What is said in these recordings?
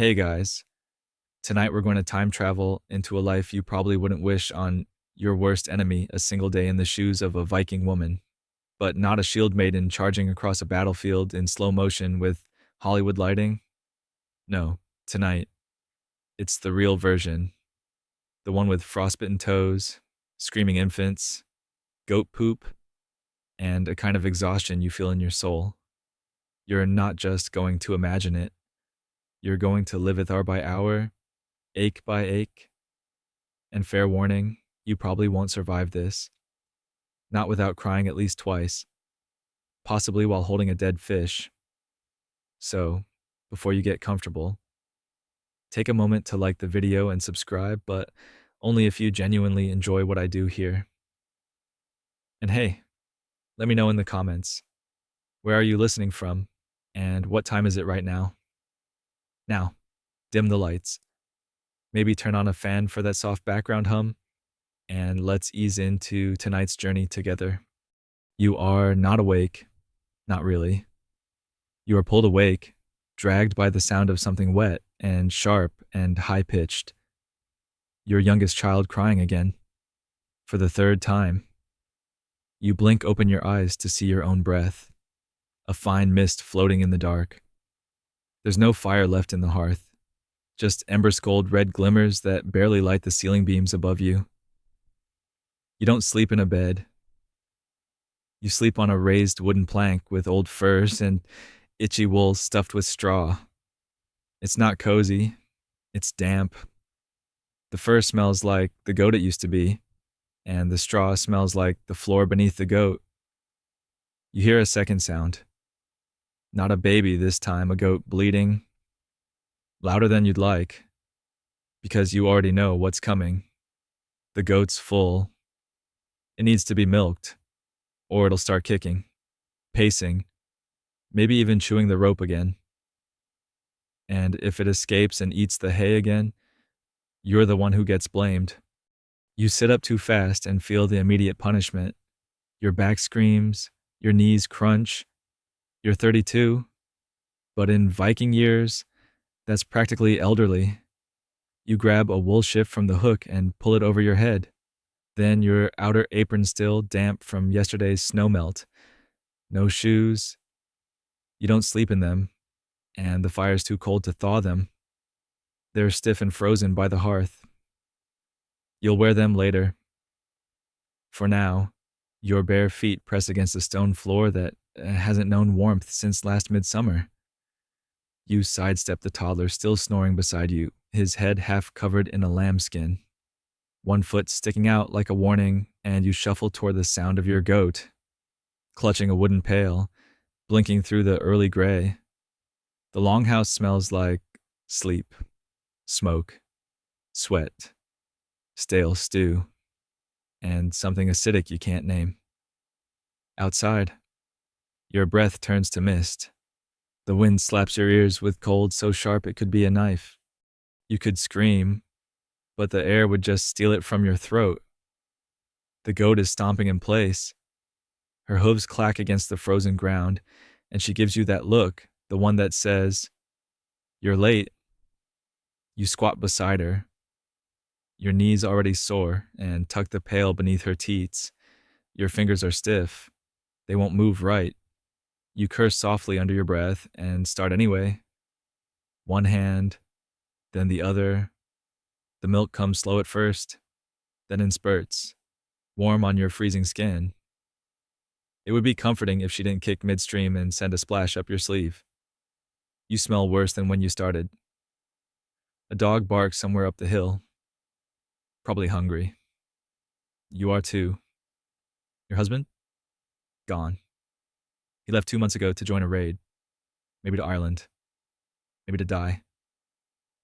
Hey guys, tonight we're going to time travel into a life you probably wouldn't wish on your worst enemy a single day in the shoes of a Viking woman, but not a shield maiden charging across a battlefield in slow motion with Hollywood lighting. No, tonight, it's the real version, the one with frostbitten toes, screaming infants, goat poop, and a kind of exhaustion you feel in your soul. You're not just going to imagine it, you're going to live it hour by hour, ache by ache. And fair warning, you probably won't survive this. Not without crying at least twice, possibly while holding a dead fish. So, before you get comfortable, take a moment to like the video and subscribe, but only if you genuinely enjoy what I do here. And hey, let me know in the comments, where are you listening from, and what time is it right now? Now, dim the lights. Maybe turn on a fan for that soft background hum, and let's ease into tonight's journey together. You are not awake, not really. You are pulled awake, dragged by the sound of something wet and sharp and high pitched. Your youngest child crying again, for the third time. You blink open your eyes to see your own breath, a fine mist floating in the dark. There's no fire left in the hearth, just ember-scold red glimmers that barely light the ceiling beams above you. You don't sleep in a bed. You sleep on a raised wooden plank with old furs and itchy wool stuffed with straw. It's not cozy. It's damp. The fur smells like the goat it used to be, and the straw smells like the floor beneath the goat. You hear a second sound. Not a baby this time, a goat bleating. Louder than you'd like, because you already know what's coming. The goat's full. It needs to be milked, or it'll start kicking, pacing, maybe even chewing the rope again. And if it escapes and eats the hay again, you're the one who gets blamed. You sit up too fast and feel the immediate punishment. Your back screams, your knees crunch. You're 32, but in Viking years, that's practically elderly. You grab a wool shift from the hook and pull it over your head. Then your outer apron still damp from yesterday's snowmelt. No shoes. You don't sleep in them, and the fire's too cold to thaw them. They're stiff and frozen by the hearth. You'll wear them later. For now, your bare feet press against a stone floor that hasn't known warmth since last midsummer. You sidestep the toddler still snoring beside you, his head half covered in a lambskin. One foot sticking out like a warning, and you shuffle toward the sound of your goat, clutching a wooden pail, blinking through the early gray. The longhouse smells like sleep, smoke, sweat, stale stew, and something acidic you can't name. Outside, your breath turns to mist. The wind slaps your ears with cold so sharp it could be a knife. You could scream, but the air would just steal it from your throat. The goat is stomping in place. Her hooves clack against the frozen ground, and she gives you that look, the one that says, "You're late." You squat beside her. Your knees already sore, and tuck the pail beneath her teats. Your fingers are stiff. They won't move right. You curse softly under your breath and start anyway. One hand, then the other. The milk comes slow at first, then in spurts, warm on your freezing skin. It would be comforting if she didn't kick midstream and send a splash up your sleeve. You smell worse than when you started. A dog barks somewhere up the hill. Probably hungry. You are too. Your husband? Gone. He left 2 months ago to join a raid. Maybe to Ireland. Maybe to die.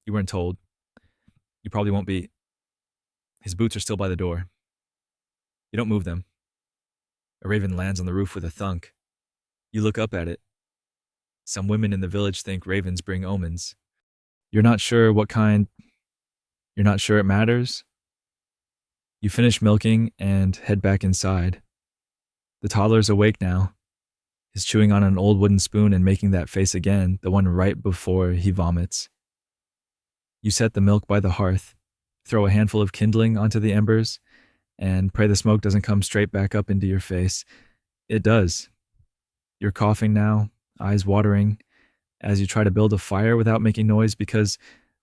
You weren't told. You probably won't be. His boots are still by the door. You don't move them. A raven lands on the roof with a thunk. You look up at it. Some women in the village think ravens bring omens. You're not sure what kind. You're not sure it matters. You finish milking and head back inside. The toddler's awake now. He's chewing on an old wooden spoon and making that face again, the one right before he vomits. You set the milk by the hearth, throw a handful of kindling onto the embers, and pray the smoke doesn't come straight back up into your face. It does. You're coughing now, eyes watering, as you try to build a fire without making noise because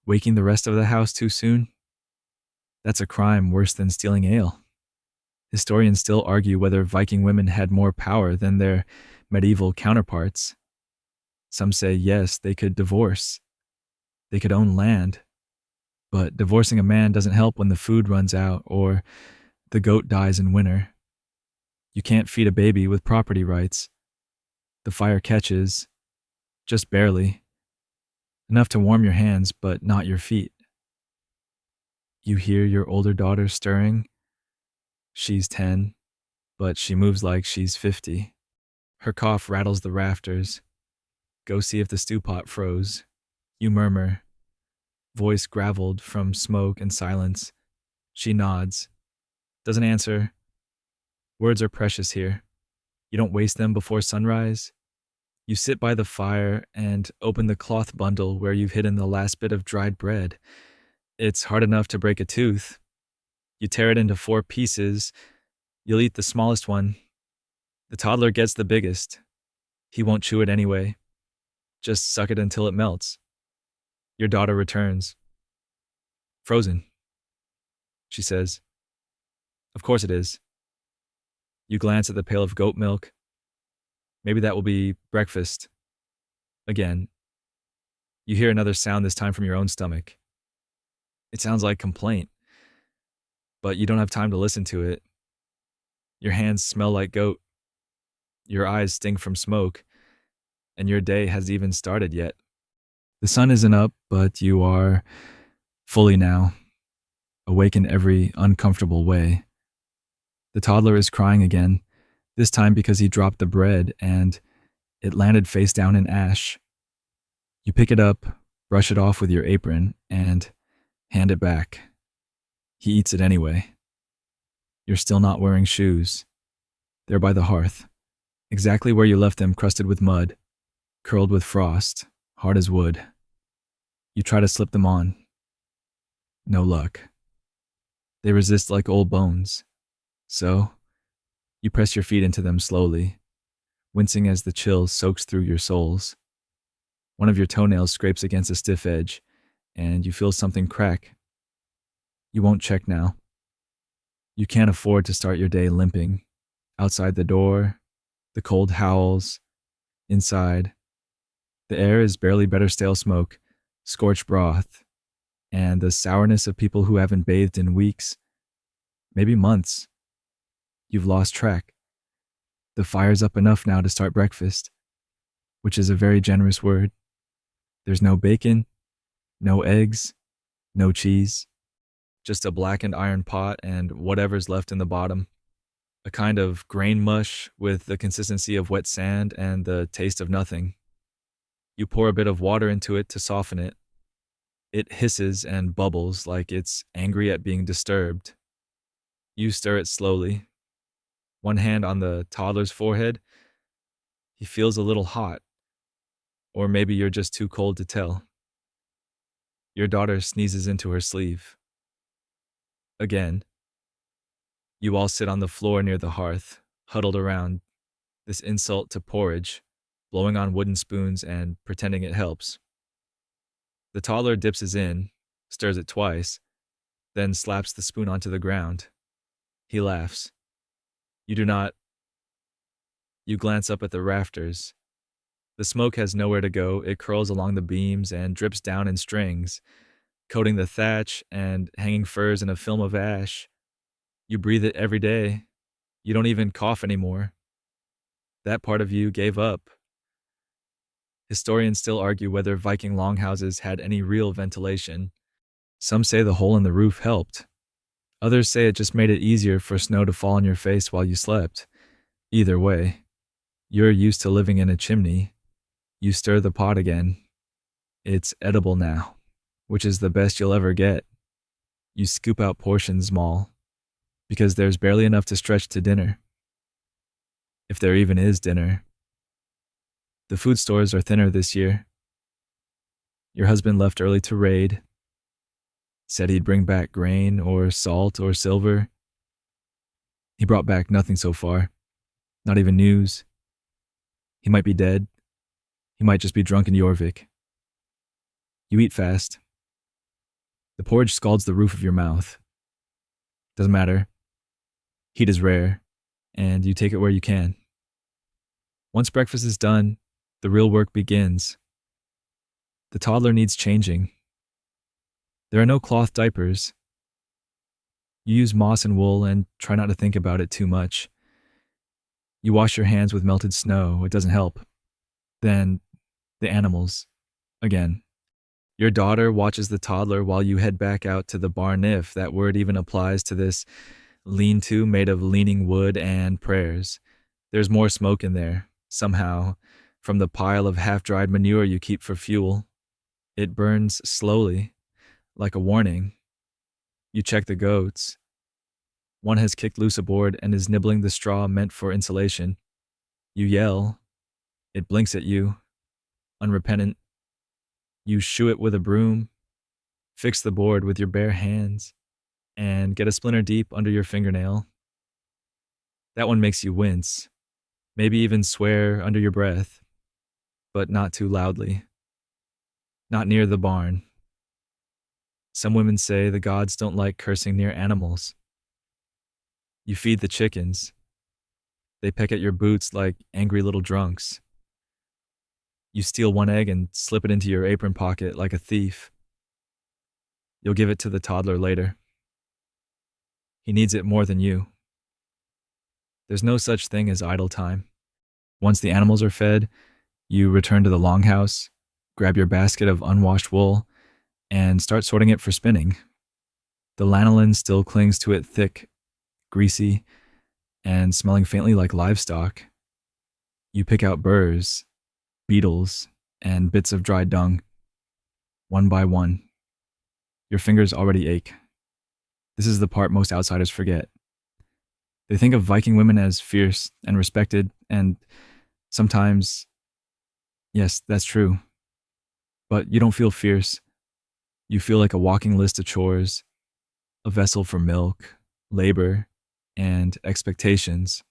waking the rest of the house too soon? That's a crime worse than stealing ale. Historians still argue whether Viking women had more power than their medieval counterparts. Some say yes, they could divorce. They could own land. But divorcing a man doesn't help when the food runs out or the goat dies in winter. You can't feed a baby with property rights. The fire catches, just barely. Enough to warm your hands, but not your feet. You hear your older daughter stirring. She's 10, but she moves like she's 50. Her cough rattles the rafters. Go see if the stew pot froze. You murmur, voice graveled from smoke and silence. She nods, doesn't answer. Words are precious here. You don't waste them before sunrise. You sit by the fire and open the cloth bundle where you've hidden the last bit of dried bread. It's hard enough to break a tooth. You tear it into 4 pieces. You'll eat the smallest one. The toddler gets the biggest. He won't chew it anyway. Just suck it until it melts. Your daughter returns. Frozen, she says. Of course it is. You glance at the pail of goat milk. Maybe that will be breakfast. Again. You hear another sound, this time from your own stomach. It sounds like complaint, but you don't have time to listen to it. Your hands smell like goat. Your eyes sting from smoke, and your day hasn't even started yet. The sun isn't up, but you are fully now, awake in every uncomfortable way. The toddler is crying again, this time because he dropped the bread and it landed face down in ash. You pick it up, brush it off with your apron, and hand it back. He eats it anyway. You're still not wearing shoes. They're by the hearth, exactly where you left them, crusted with mud, curled with frost, hard as wood. You try to slip them on. No luck. They resist like old bones. So, you press your feet into them slowly, wincing as the chill soaks through your soles. One of your toenails scrapes against a stiff edge, and you feel something crack. You won't check now. You can't afford to start your day limping. Outside the door, the cold howls. Inside, the air is barely better stale smoke, scorched broth, and the sourness of people who haven't bathed in weeks, maybe months. You've lost track. The fire's up enough now to start breakfast, which is a very generous word. There's no bacon, no eggs, no cheese, just a blackened iron pot and whatever's left in the bottom. A kind of grain mush with the consistency of wet sand and the taste of nothing. You pour a bit of water into it to soften it. It hisses and bubbles like it's angry at being disturbed. You stir it slowly. One hand on the toddler's forehead. He feels a little hot. Or maybe you're just too cold to tell. Your daughter sneezes into her sleeve. Again. You all sit on the floor near the hearth, huddled around, this insult to porridge, blowing on wooden spoons and pretending it helps. The toddler dips his in, stirs it twice, then slaps the spoon onto the ground. He laughs. You do not. You glance up at the rafters. The smoke has nowhere to go. It curls along the beams and drips down in strings, coating the thatch and hanging furs in a film of ash. You breathe it every day. You don't even cough anymore. That part of you gave up. Historians still argue whether Viking longhouses had any real ventilation. Some say the hole in the roof helped. Others say it just made it easier for snow to fall on your face while you slept. Either way, you're used to living in a chimney. You stir the pot again. It's edible now, which is the best you'll ever get. You scoop out portions small, because there's barely enough to stretch to dinner. If there even is dinner. The food stores are thinner this year. Your husband left early to raid. Said he'd bring back grain or salt or silver. He brought back nothing so far, not even news. He might be dead. He might just be drunk in Jorvik. You eat fast. The porridge scalds the roof of your mouth. Doesn't matter. Heat is rare, and you take it where you can. Once breakfast is done, the real work begins. The toddler needs changing. There are no cloth diapers. You use moss and wool and try not to think about it too much. You wash your hands with melted snow. It doesn't help. Then, the animals. Again. Your daughter watches the toddler while you head back out to the barn, if that word even applies to this lean-to made of leaning wood and prayers. There's more smoke in there, somehow, from the pile of half-dried manure you keep for fuel. It burns slowly, like a warning. You check the goats. One has kicked loose a board and is nibbling the straw meant for insulation. You yell. It blinks at you, unrepentant. You shoo it with a broom, fix the board with your bare hands, and get a splinter deep under your fingernail. That one makes you wince, maybe even swear under your breath, but not too loudly. Not near the barn. Some women say the gods don't like cursing near animals. You feed the chickens. They peck at your boots like angry little drunks. You steal one egg and slip it into your apron pocket like a thief. You'll give it to the toddler later. He needs it more than you. There's no such thing as idle time. Once the animals are fed, you return to the longhouse, grab your basket of unwashed wool, and start sorting it for spinning. The lanolin still clings to it thick, greasy, and smelling faintly like livestock. You pick out burrs, beetles, and bits of dry dung, one by one. Your fingers already ache. This is the part most outsiders forget. They think of Viking women as fierce and respected, and sometimes, yes, that's true. But you don't feel fierce. You feel like a walking list of chores, a vessel for milk, labor, and expectations.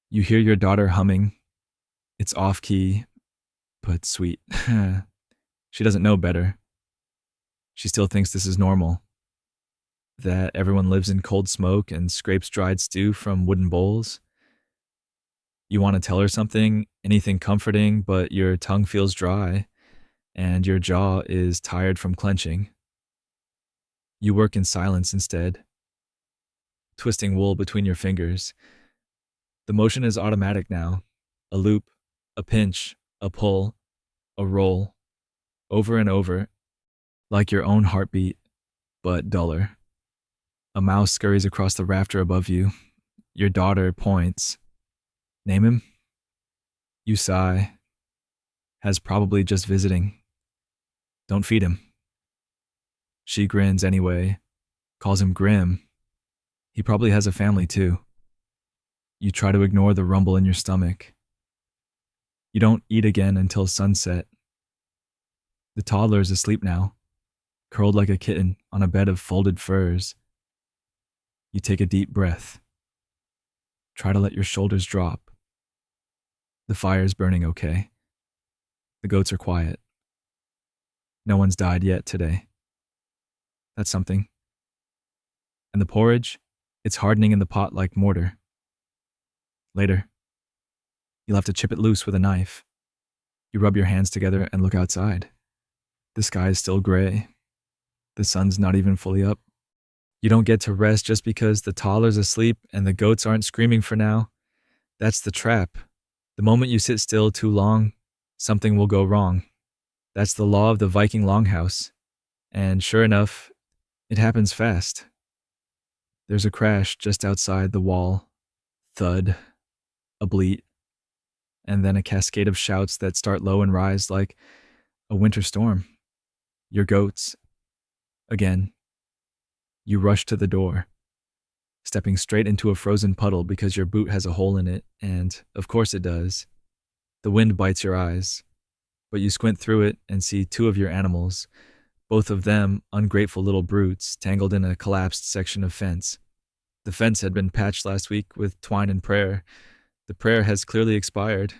You hear your daughter humming. It's off-key, but sweet. She doesn't know better. She still thinks this is normal. That everyone lives in cold smoke and scrapes dried stew from wooden bowls. You want to tell her something, anything comforting, but your tongue feels dry, and your jaw is tired from clenching. You work in silence instead, twisting wool between your fingers. The motion is automatic now. A loop, a pinch, a pull, a roll, over and over, like your own heartbeat, but duller. A mouse scurries across the rafter above you. Your daughter points. Name him? You sigh. Has probably just visiting. Don't feed him. She grins anyway, calls him Grim. He probably has a family too. You try to ignore the rumble in your stomach. You don't eat again until sunset. The toddler is asleep now, curled like a kitten on a bed of folded furs. You take a deep breath. Try to let your shoulders drop. The fire's burning okay. The goats are quiet. No one's died yet today. That's something. And the porridge, it's hardening in the pot like mortar. Later, you'll have to chip it loose with a knife. You rub your hands together and look outside. The sky is still gray. The sun's not even fully up. You don't get to rest just because the toddler's asleep and the goats aren't screaming for now. That's the trap. The moment you sit still too long, something will go wrong. That's the law of the Viking longhouse. And sure enough, it happens fast. There's a crash just outside the wall. Thud. A bleat. And then a cascade of shouts that start low and rise like a winter storm. Your goats. Again. You rush to the door, stepping straight into a frozen puddle because your boot has a hole in it, and of course it does. The wind bites your eyes, but you squint through it and see two of your animals, Both of them ungrateful little brutes tangled in a collapsed section of fence. The fence had been patched last week with twine and prayer. The prayer has clearly expired.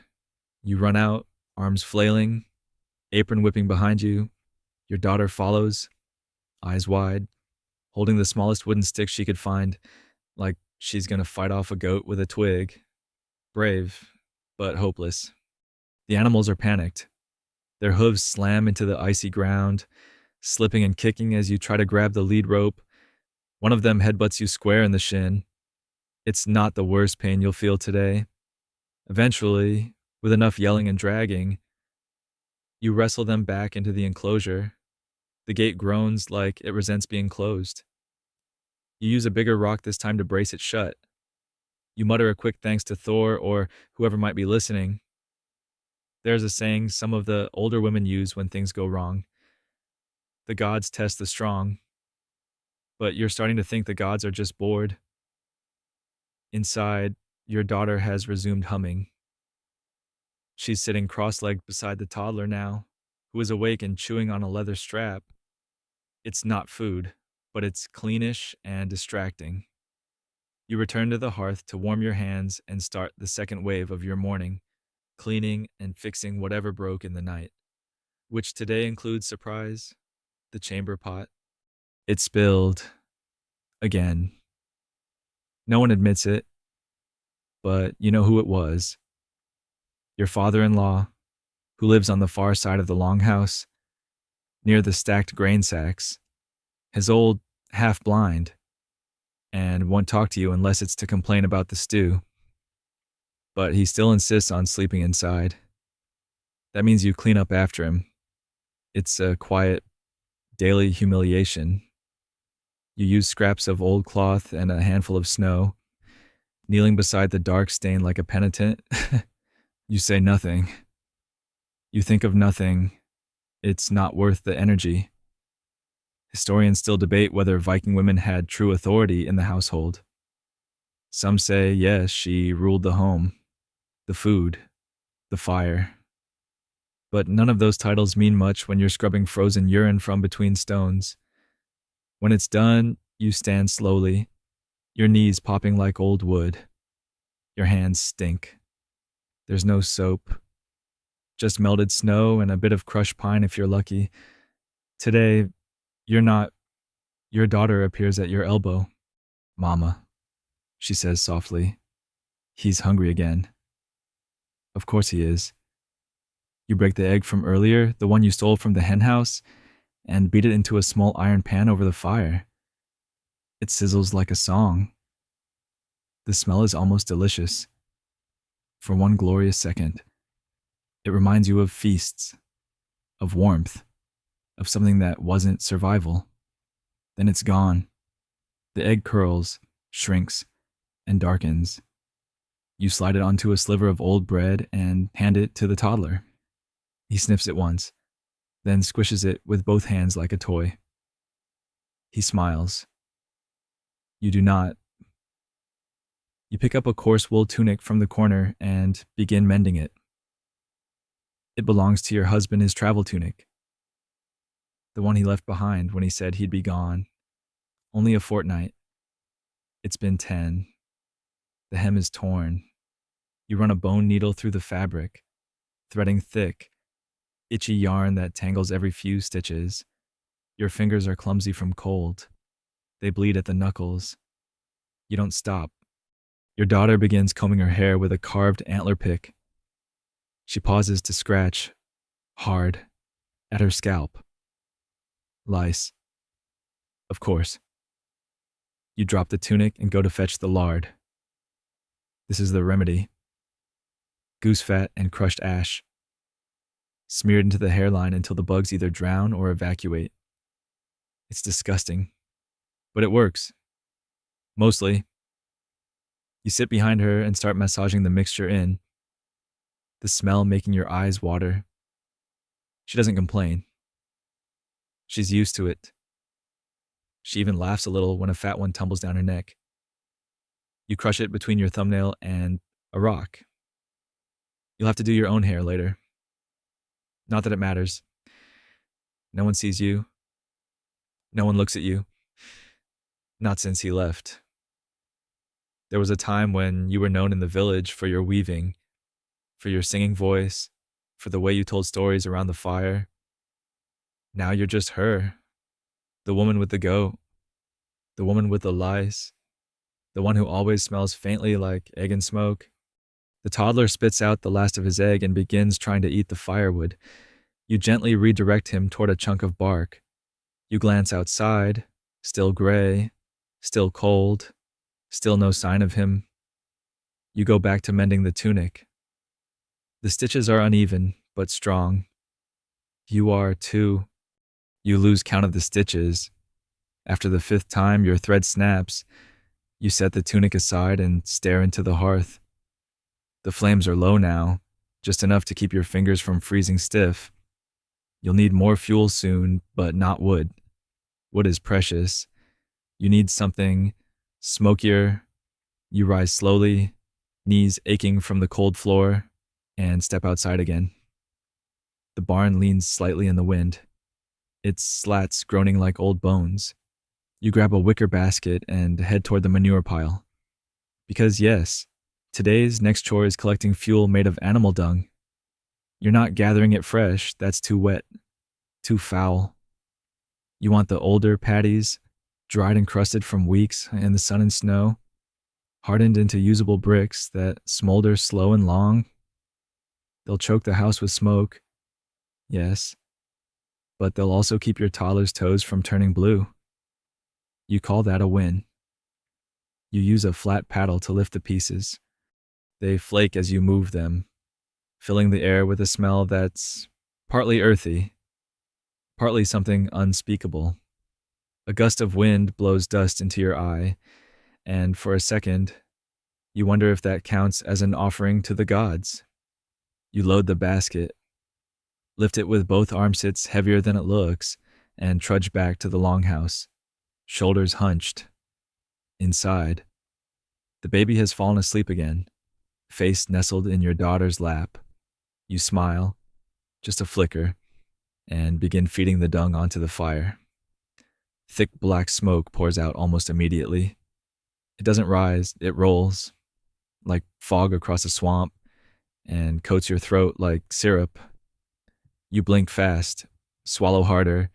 You run out, arms flailing, apron whipping behind you. Your daughter follows, eyes wide, holding the smallest wooden stick she could find, like she's gonna fight off a goat with a twig. Brave, but hopeless. The animals are panicked. Their hooves slam into the icy ground, slipping and kicking as you try to grab the lead rope. One of them headbutts you square in the shin. It's not the worst pain you'll feel today. Eventually, with enough yelling and dragging, you wrestle them back into the enclosure. The gate groans like it resents being closed. You use a bigger rock this time to brace it shut. You mutter a quick thanks to Thor or whoever might be listening. There's a saying some of the older women use when things go wrong. The gods test the strong. But you're starting to think the gods are just bored. Inside, your daughter has resumed humming. She's sitting cross-legged beside the toddler now, who is awake and chewing on a leather strap. It's not food, but it's cleanish and distracting. You return to the hearth to warm your hands and start the second wave of your morning, cleaning and fixing whatever broke in the night, which today includes, surprise, the chamber pot. It spilled. Again. No one admits it, but you know who it was. Your father-in-law, who lives on the far side of the longhouse, near the stacked grain sacks. His old, half-blind, and won't talk to you unless it's to complain about the stew. But he still insists on sleeping inside. That means you clean up after him. It's a quiet, daily humiliation. You use scraps of old cloth and a handful of snow, kneeling beside the dark stain like a penitent. You say nothing. You think of nothing. It's not worth the energy. Historians still debate whether Viking women had true authority in the household. Some say, yes, she ruled the home, the food, the fire. But none of those titles mean much when you're scrubbing frozen urine from between stones. When it's done, you stand slowly, your knees popping like old wood. Your hands stink. There's no soap. Just melted snow and a bit of crushed pine if you're lucky. Today, you're not. Your daughter appears at your elbow. Mama, she says softly. He's hungry again. Of course he is. You break the egg from earlier, the one you stole from the hen house, and beat it into a small iron pan over the fire. It sizzles like a song. The smell is almost delicious. For one glorious second, it reminds you of feasts, of warmth, of something that wasn't survival. Then it's gone. The egg curls, shrinks, and darkens. You slide it onto a sliver of old bread and hand it to the toddler. He sniffs it once, then squishes it with both hands like a toy. He smiles. You do not. You pick up a coarse wool tunic from the corner and begin mending it. It belongs to your husband, his travel tunic. The one he left behind when he said he'd be gone. Only a fortnight. It's been 10. The hem is torn. You run a bone needle through the fabric, threading thick, itchy yarn that tangles every few stitches. Your fingers are clumsy from cold. They bleed at the knuckles. You don't stop. Your daughter begins combing her hair with a carved antler pick. She pauses to scratch, hard, at her scalp. Lice. Of course. You drop the tunic and go to fetch the lard. This is the remedy. Goose fat and crushed ash, smeared into the hairline until the bugs either drown or evacuate. It's disgusting, but it works. Mostly. You sit behind her and start massaging the mixture in, the smell making your eyes water. She doesn't complain. She's used to it. She even laughs a little when a fat one tumbles down her neck. You crush it between your thumbnail and a rock. You'll have to do your own hair later. Not that it matters. No one sees you, No one looks at you. Not since he left. There was a time when you were known in the village for your weaving, for your singing voice, for the way you told stories around the fire. Now you're just her, the woman with the goat, the woman with the lice, the one who always smells faintly like egg and smoke. The toddler spits out the last of his egg and begins trying to eat the firewood. You gently redirect him toward a chunk of bark. You glance outside, still gray, still cold, still no sign of him. You go back to mending the tunic. The stitches are uneven, but strong. You are, too. You lose count of the stitches. After the fifth time your thread snaps, you set the tunic aside and stare into the hearth. The flames are low now, just enough to keep your fingers from freezing stiff. You'll need more fuel soon, but not wood. Wood is precious. You need something smokier. You rise slowly, knees aching from the cold floor, and step outside again. The barn leans slightly in the wind, its slats groaning like old bones. You grab a wicker basket and head toward the manure pile. Because yes, today's next chore is collecting fuel made of animal dung. You're not gathering it fresh, that's too wet, too foul. You want the older patties, dried and crusted from weeks in the sun and snow, hardened into usable bricks that smolder slow and long. They'll choke the house with smoke, yes, but they'll also keep your toddler's toes from turning blue. You call that a win. You use a flat paddle to lift the pieces. They flake as you move them, filling the air with a smell that's partly earthy, partly something unspeakable. A gust of wind blows dust into your eye, and for a second, you wonder if that counts as an offering to the gods. You load the basket, lift it with both armsits heavier than it looks, and trudge back to the longhouse, shoulders hunched. Inside, the baby has fallen asleep again, face nestled in your daughter's lap. You smile, just a flicker, and begin feeding the dung onto the fire. Thick black smoke pours out almost immediately. It doesn't rise, it rolls, like fog across a swamp, and coats your throat like syrup. You blink fast, swallow harder.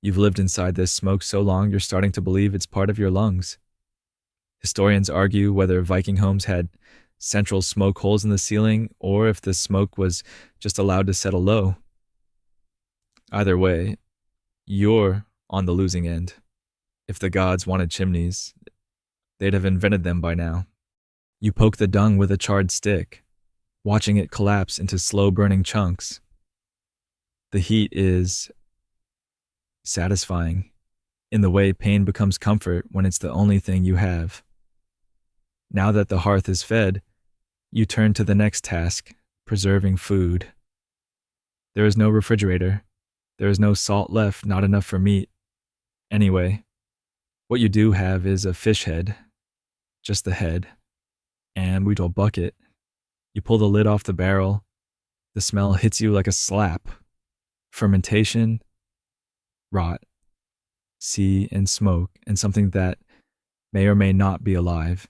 You've lived inside this smoke so long you're starting to believe it's part of your lungs. Historians argue whether Viking homes had central smoke holes in the ceiling or if the smoke was just allowed to settle low. Either way, you're on the losing end. If the gods wanted chimneys, they'd have invented them by now. You poke the dung with a charred stick, watching it collapse into slow-burning chunks. The heat is satisfying, in the way pain becomes comfort when it's the only thing you have. Now that the hearth is fed, you turn to the next task, preserving food. There is no refrigerator. There is no salt left, not enough for meat. Anyway, what you do have is a fish head, just the head, and we draw a bucket. You pull the lid off the barrel. The smell hits you like a slap. Fermentation, rot, sea and smoke, and something that may or may not be alive.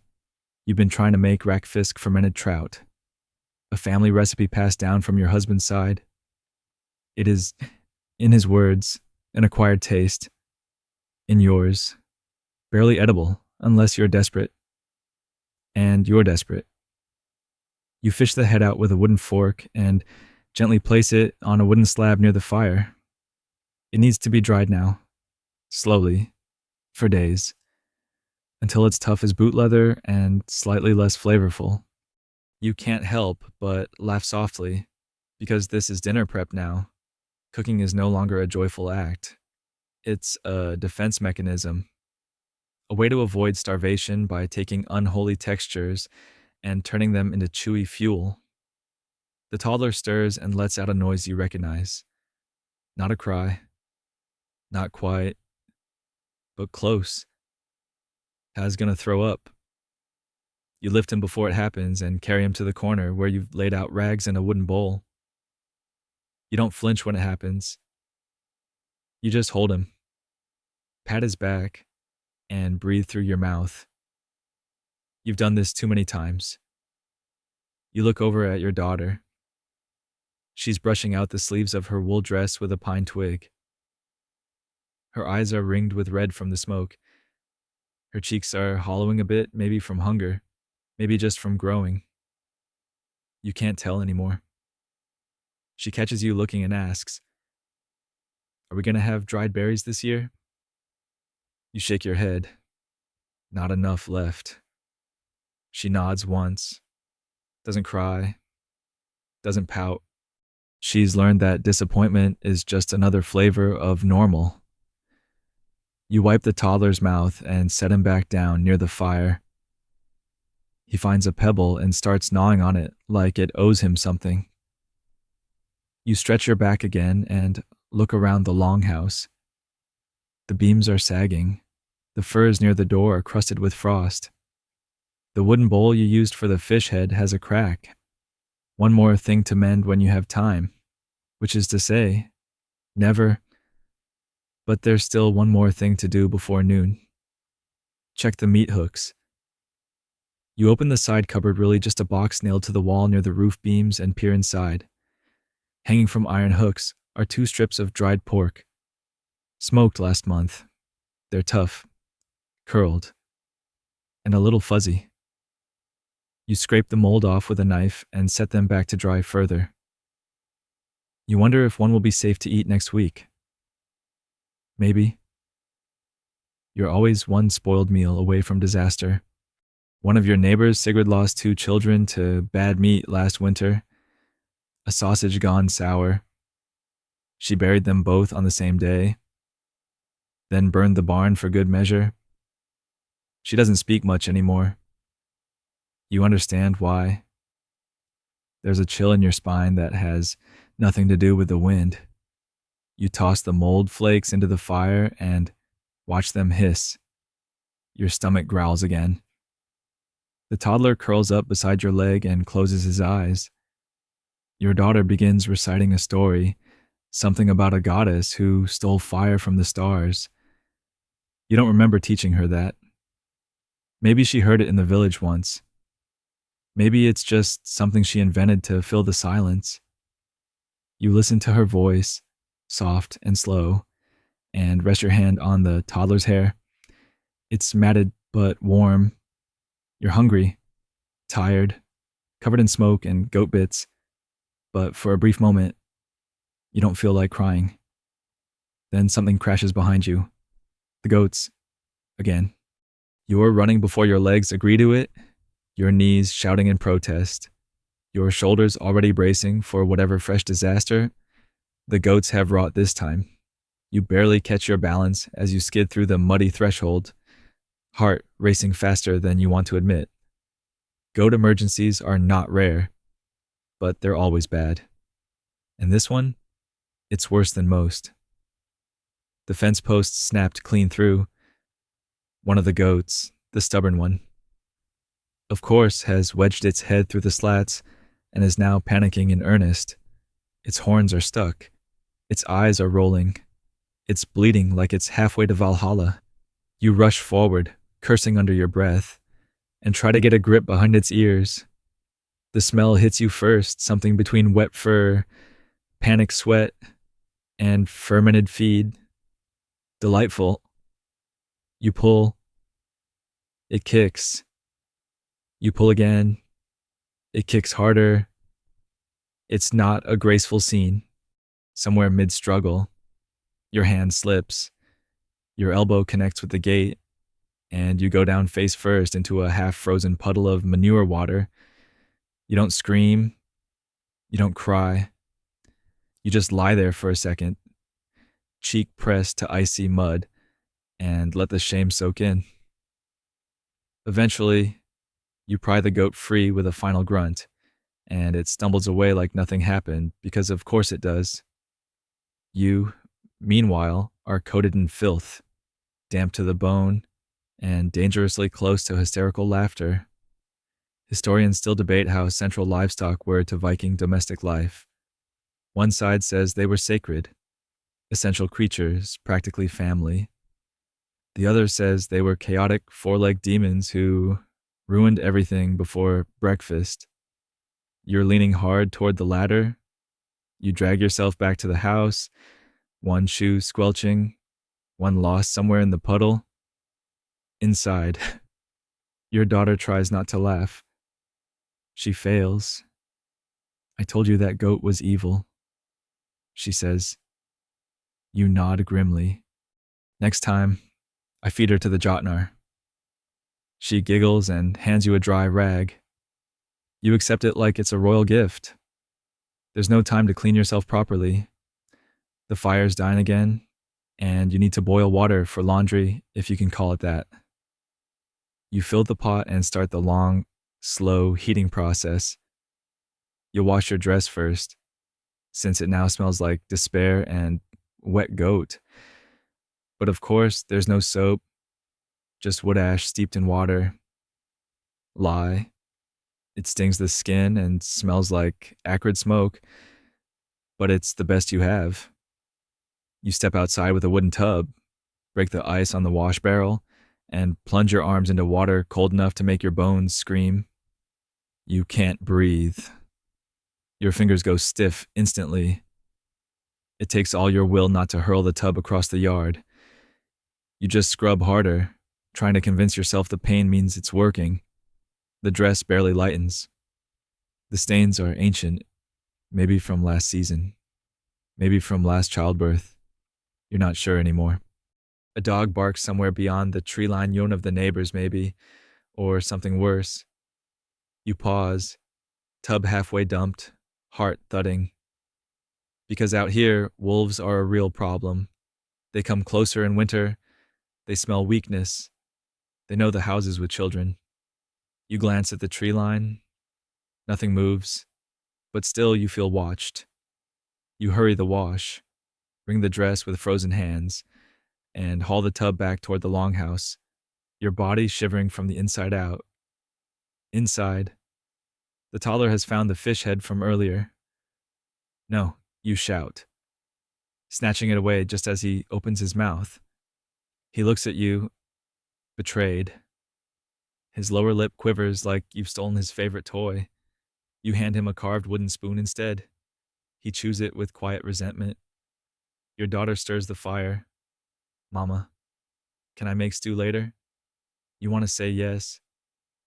You've been trying to make rackfisk fermented trout, a family recipe passed down from your husband's side. It is, in his words, an acquired taste. In yours, barely edible unless you're desperate. And you're desperate. You fish the head out with a wooden fork and gently place it on a wooden slab near the fire. It needs to be dried now, slowly, for days, until it's tough as boot leather and slightly less flavorful. You can't help but laugh softly, because this is dinner prep now. Cooking is no longer a joyful act. It's a defense mechanism, a way to avoid starvation by taking unholy textures and turning them into chewy fuel. The toddler stirs and lets out a noise you recognize. Not a cry, not quite, but close. Hal's gonna throw up. You lift him before it happens and carry him to the corner where you've laid out rags in a wooden bowl. You don't flinch when it happens. You just hold him, Pat his back and breathe through your mouth. You've done this too many times. You look over at your daughter. She's brushing out the sleeves of her wool dress with a pine twig. Her eyes are ringed with red from the smoke. Her cheeks are hollowing a bit, maybe from hunger, maybe just from growing. You can't tell anymore. She catches you looking and asks, "Are we going to have dried berries this year?" You shake your head. Not enough left. She nods once, doesn't cry, doesn't pout. She's learned that disappointment is just another flavor of normal. You wipe the toddler's mouth and set him back down near the fire. He finds a pebble and starts gnawing on it like it owes him something. You stretch your back again and look around the longhouse. The beams are sagging. The furs near the door are crusted with frost. The wooden bowl you used for the fish head has a crack. One more thing to mend when you have time, which is to say, never. But there's still one more thing to do before noon. Check the meat hooks. You open the side cupboard, really just a box nailed to the wall near the roof beams, and peer inside. Hanging from iron hooks are 2 strips of dried pork. Smoked last month. They're tough, curled, and a little fuzzy. You scrape the mold off with a knife and set them back to dry further. You wonder if one will be safe to eat next week. Maybe. You're always one spoiled meal away from disaster. One of your neighbors, Sigrid, lost 2 children to bad meat last winter. A sausage gone sour. She buried them both on the same day, then burned the barn for good measure. She doesn't speak much anymore. You understand why. There's a chill in your spine that has nothing to do with the wind. You toss the mold flakes into the fire and watch them hiss. Your stomach growls again. The toddler curls up beside your leg and closes his eyes. Your daughter begins reciting a story, something about a goddess who stole fire from the stars. You don't remember teaching her that. Maybe she heard it in the village once. Maybe it's just something she invented to fill the silence. You listen to her voice, soft and slow, and rest your hand on the toddler's hair. It's matted but warm. You're hungry, tired, covered in smoke and goat bits, but for a brief moment, you don't feel like crying. Then something crashes behind you. The goats, again. You're running before your legs agree to it, your knees shouting in protest, your shoulders already bracing for whatever fresh disaster the goats have wrought this time. You barely catch your balance as you skid through the muddy threshold, heart racing faster than you want to admit. Goat emergencies are not rare, but they're always bad. And this one, it's worse than most. The fence post snapped clean through. One of the goats, the stubborn one, of course, has wedged its head through the slats and is now panicking in earnest. Its horns are stuck. Its eyes are rolling. It's bleeding like it's halfway to Valhalla. You rush forward, cursing under your breath, and try to get a grip behind its ears. The smell hits you first, something between wet fur, panic sweat, and fermented feed. Delightful. You pull. It kicks. You pull again. It kicks harder. It's not a graceful scene. Somewhere mid-struggle, your hand slips. Your elbow connects with the gate, and you go down face first into a half-frozen puddle of manure water. You don't scream. You don't cry. You just lie there for a second, cheek pressed to icy mud, and let the shame soak in. Eventually, you pry the goat free with a final grunt, and it stumbles away like nothing happened, because of course it does. You, meanwhile, are coated in filth, damp to the bone, and dangerously close to hysterical laughter. Historians still debate how central livestock were to Viking domestic life. One side says they were sacred, essential creatures, practically family. The other says they were chaotic four-legged demons who ruined everything before breakfast. You're leaning hard toward the ladder. You drag yourself back to the house, one shoe squelching, one lost somewhere in the puddle. Inside, your daughter tries not to laugh. She fails. I told you that goat was evil, she says. You nod grimly. Next time, I feed her to the Jotnar. She giggles and hands you a dry rag. You accept it like it's a royal gift. There's no time to clean yourself properly. The fire's dying again, and you need to boil water for laundry, if you can call it that. You fill the pot and start the long, slow heating process. You'll wash your dress first, since it now smells like despair and wet goat. But of course, there's no soap, just wood ash steeped in water. Lie. It stings the skin and smells like acrid smoke, but it's the best you have. You step outside with a wooden tub, break the ice on the wash barrel, and plunge your arms into water cold enough to make your bones scream. You can't breathe. Your fingers go stiff instantly. It takes all your will not to hurl the tub across the yard. You just scrub harder, trying to convince yourself the pain means it's working. The dress barely lightens. The stains are ancient, maybe from last season, maybe from last childbirth. You're not sure anymore. A dog barks somewhere beyond the tree-lined yawn of the neighbors, maybe, or something worse. You pause, tub halfway dumped, heart thudding. Because out here, wolves are a real problem. They come closer in winter. They smell weakness. They know the houses with children. You glance at the tree line. Nothing moves, but still you feel watched. You hurry the wash, wring the dress with frozen hands, and haul the tub back toward the longhouse, your body shivering from the inside out. Inside, the toddler has found the fish head from earlier. No, you shout, snatching it away just as he opens his mouth. He looks at you, betrayed. His lower lip quivers like you've stolen his favorite toy. You hand him a carved wooden spoon instead. He chews it with quiet resentment. Your daughter stirs the fire. Mama, can I make stew later? You want to say yes.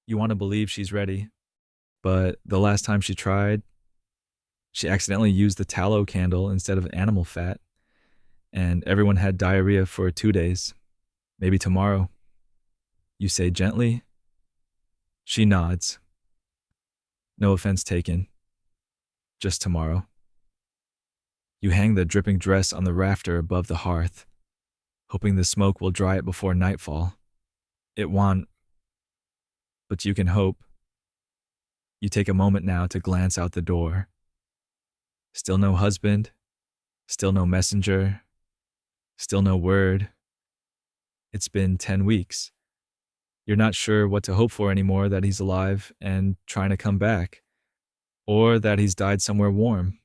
You want to believe she's ready. But the last time she tried, she accidentally used the tallow candle instead of animal fat, and everyone had diarrhea for 2 days. Maybe tomorrow. You say gently. She nods. No offense taken. Just tomorrow. You hang the dripping dress on the rafter above the hearth, hoping the smoke will dry it before nightfall. It won't, but you can hope. You take a moment now to glance out the door. Still no husband, still no messenger, still no word. It's been 10 weeks. You're not sure what to hope for anymore, that he's alive and trying to come back, or that he's died somewhere warm.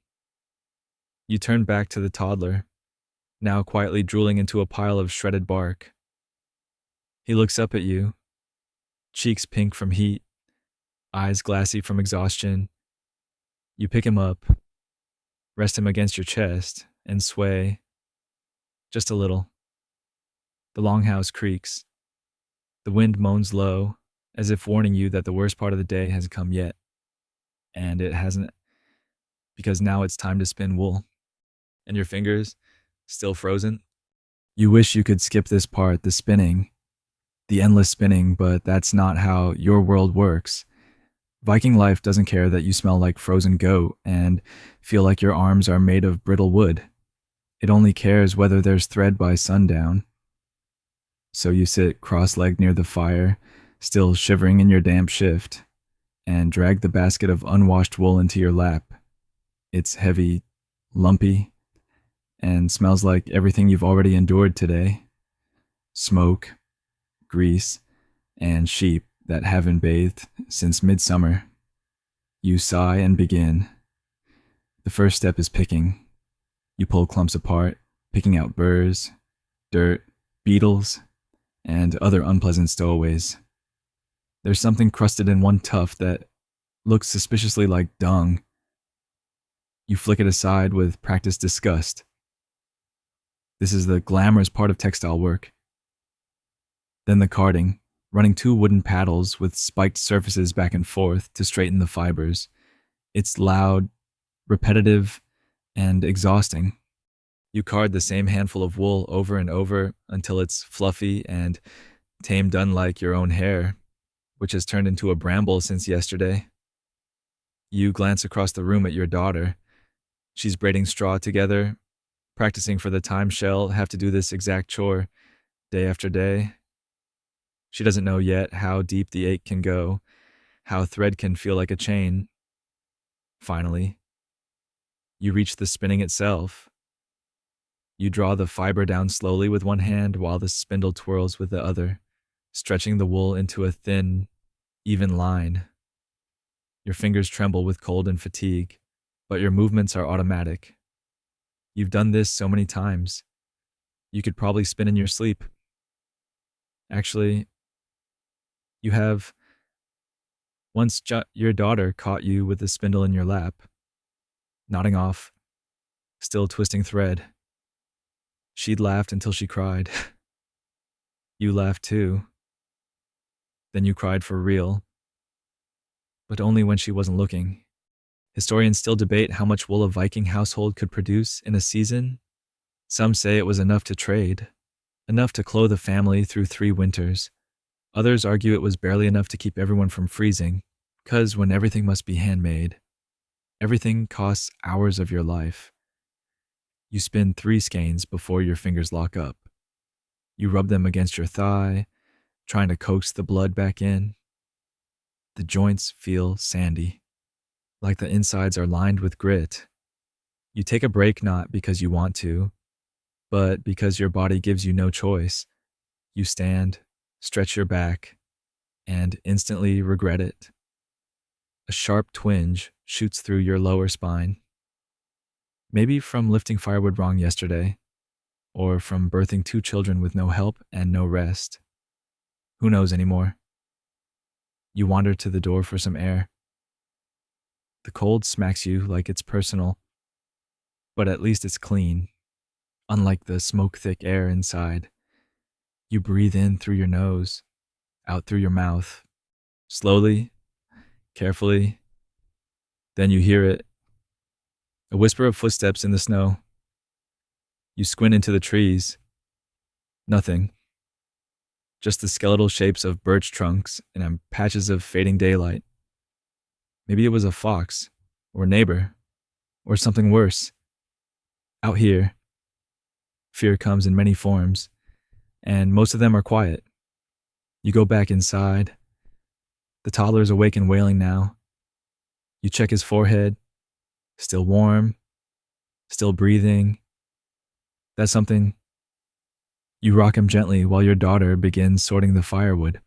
You turn back to the toddler, now quietly drooling into a pile of shredded bark. He looks up at you, cheeks pink from heat, eyes glassy from exhaustion. You pick him up, rest him against your chest, and sway. Just a little. The longhouse creaks. The wind moans low, as if warning you that the worst part of the day hasn't come yet. And it hasn't, because now it's time to spin wool. And your fingers, still frozen. You wish you could skip this part, the spinning, the endless spinning, but that's not how your world works. Viking life doesn't care that you smell like frozen goat and feel like your arms are made of brittle wood. It only cares whether there's thread by sundown. So you sit cross-legged near the fire, still shivering in your damp shift, and drag the basket of unwashed wool into your lap. It's heavy, lumpy, and smells like everything you've already endured today. Smoke, grease, and sheep that haven't bathed since midsummer. You sigh and begin. The first step is picking. You pull clumps apart, picking out burrs, dirt, beetles. and other unpleasant stowaways. There's something crusted in one tuft that looks suspiciously like dung. You flick it aside with practiced disgust. This is the glamorous part of textile work. Then the carding, running 2 wooden paddles with spiked surfaces back and forth to straighten the fibers. It's loud, repetitive, and exhausting. You card the same handful of wool over and over until it's fluffy and tamed unlike your own hair, which has turned into a bramble since yesterday. You glance across the room at your daughter. She's braiding straw together, practicing for the time she'll have to do this exact chore day after day. She doesn't know yet how deep the ache can go, how thread can feel like a chain. Finally, you reach the spinning itself. You draw the fiber down slowly with one hand while the spindle twirls with the other, stretching the wool into a thin, even line. Your fingers tremble with cold and fatigue, but your movements are automatic. You've done this so many times. You could probably spin in your sleep. Actually, you have. Once your daughter caught you with the spindle in your lap, nodding off, still twisting thread. She'd laughed until she cried. You laughed too. Then you cried for real. But only when she wasn't looking. Historians still debate how much wool a Viking household could produce in a season. Some say it was enough to trade, enough to clothe a family through 3 winters. Others argue it was barely enough to keep everyone from freezing, because when everything must be handmade, everything costs hours of your life. You spin 3 skeins before your fingers lock up. You rub them against your thigh, trying to coax the blood back in. The joints feel sandy, like the insides are lined with grit. You take a break not because you want to, but because your body gives you no choice. You stand, stretch your back, and instantly regret it. A sharp twinge shoots through your lower spine. Maybe from lifting firewood wrong yesterday, or from birthing 2 children with no help and no rest. Who knows anymore? You wander to the door for some air. The cold smacks you like it's personal, but at least it's clean, unlike the smoke-thick air inside. You breathe in through your nose, out through your mouth, slowly, carefully. Then you hear it. A whisper of footsteps in the snow. You squint into the trees. Nothing. Just the skeletal shapes of birch trunks and patches of fading daylight. Maybe it was a fox, or a neighbor, or something worse. Out here, fear comes in many forms, and most of them are quiet. You go back inside. The toddler's awake and wailing now. You check his forehead. Still warm, still breathing. That's something. You rock him gently while your daughter begins sorting the firewood.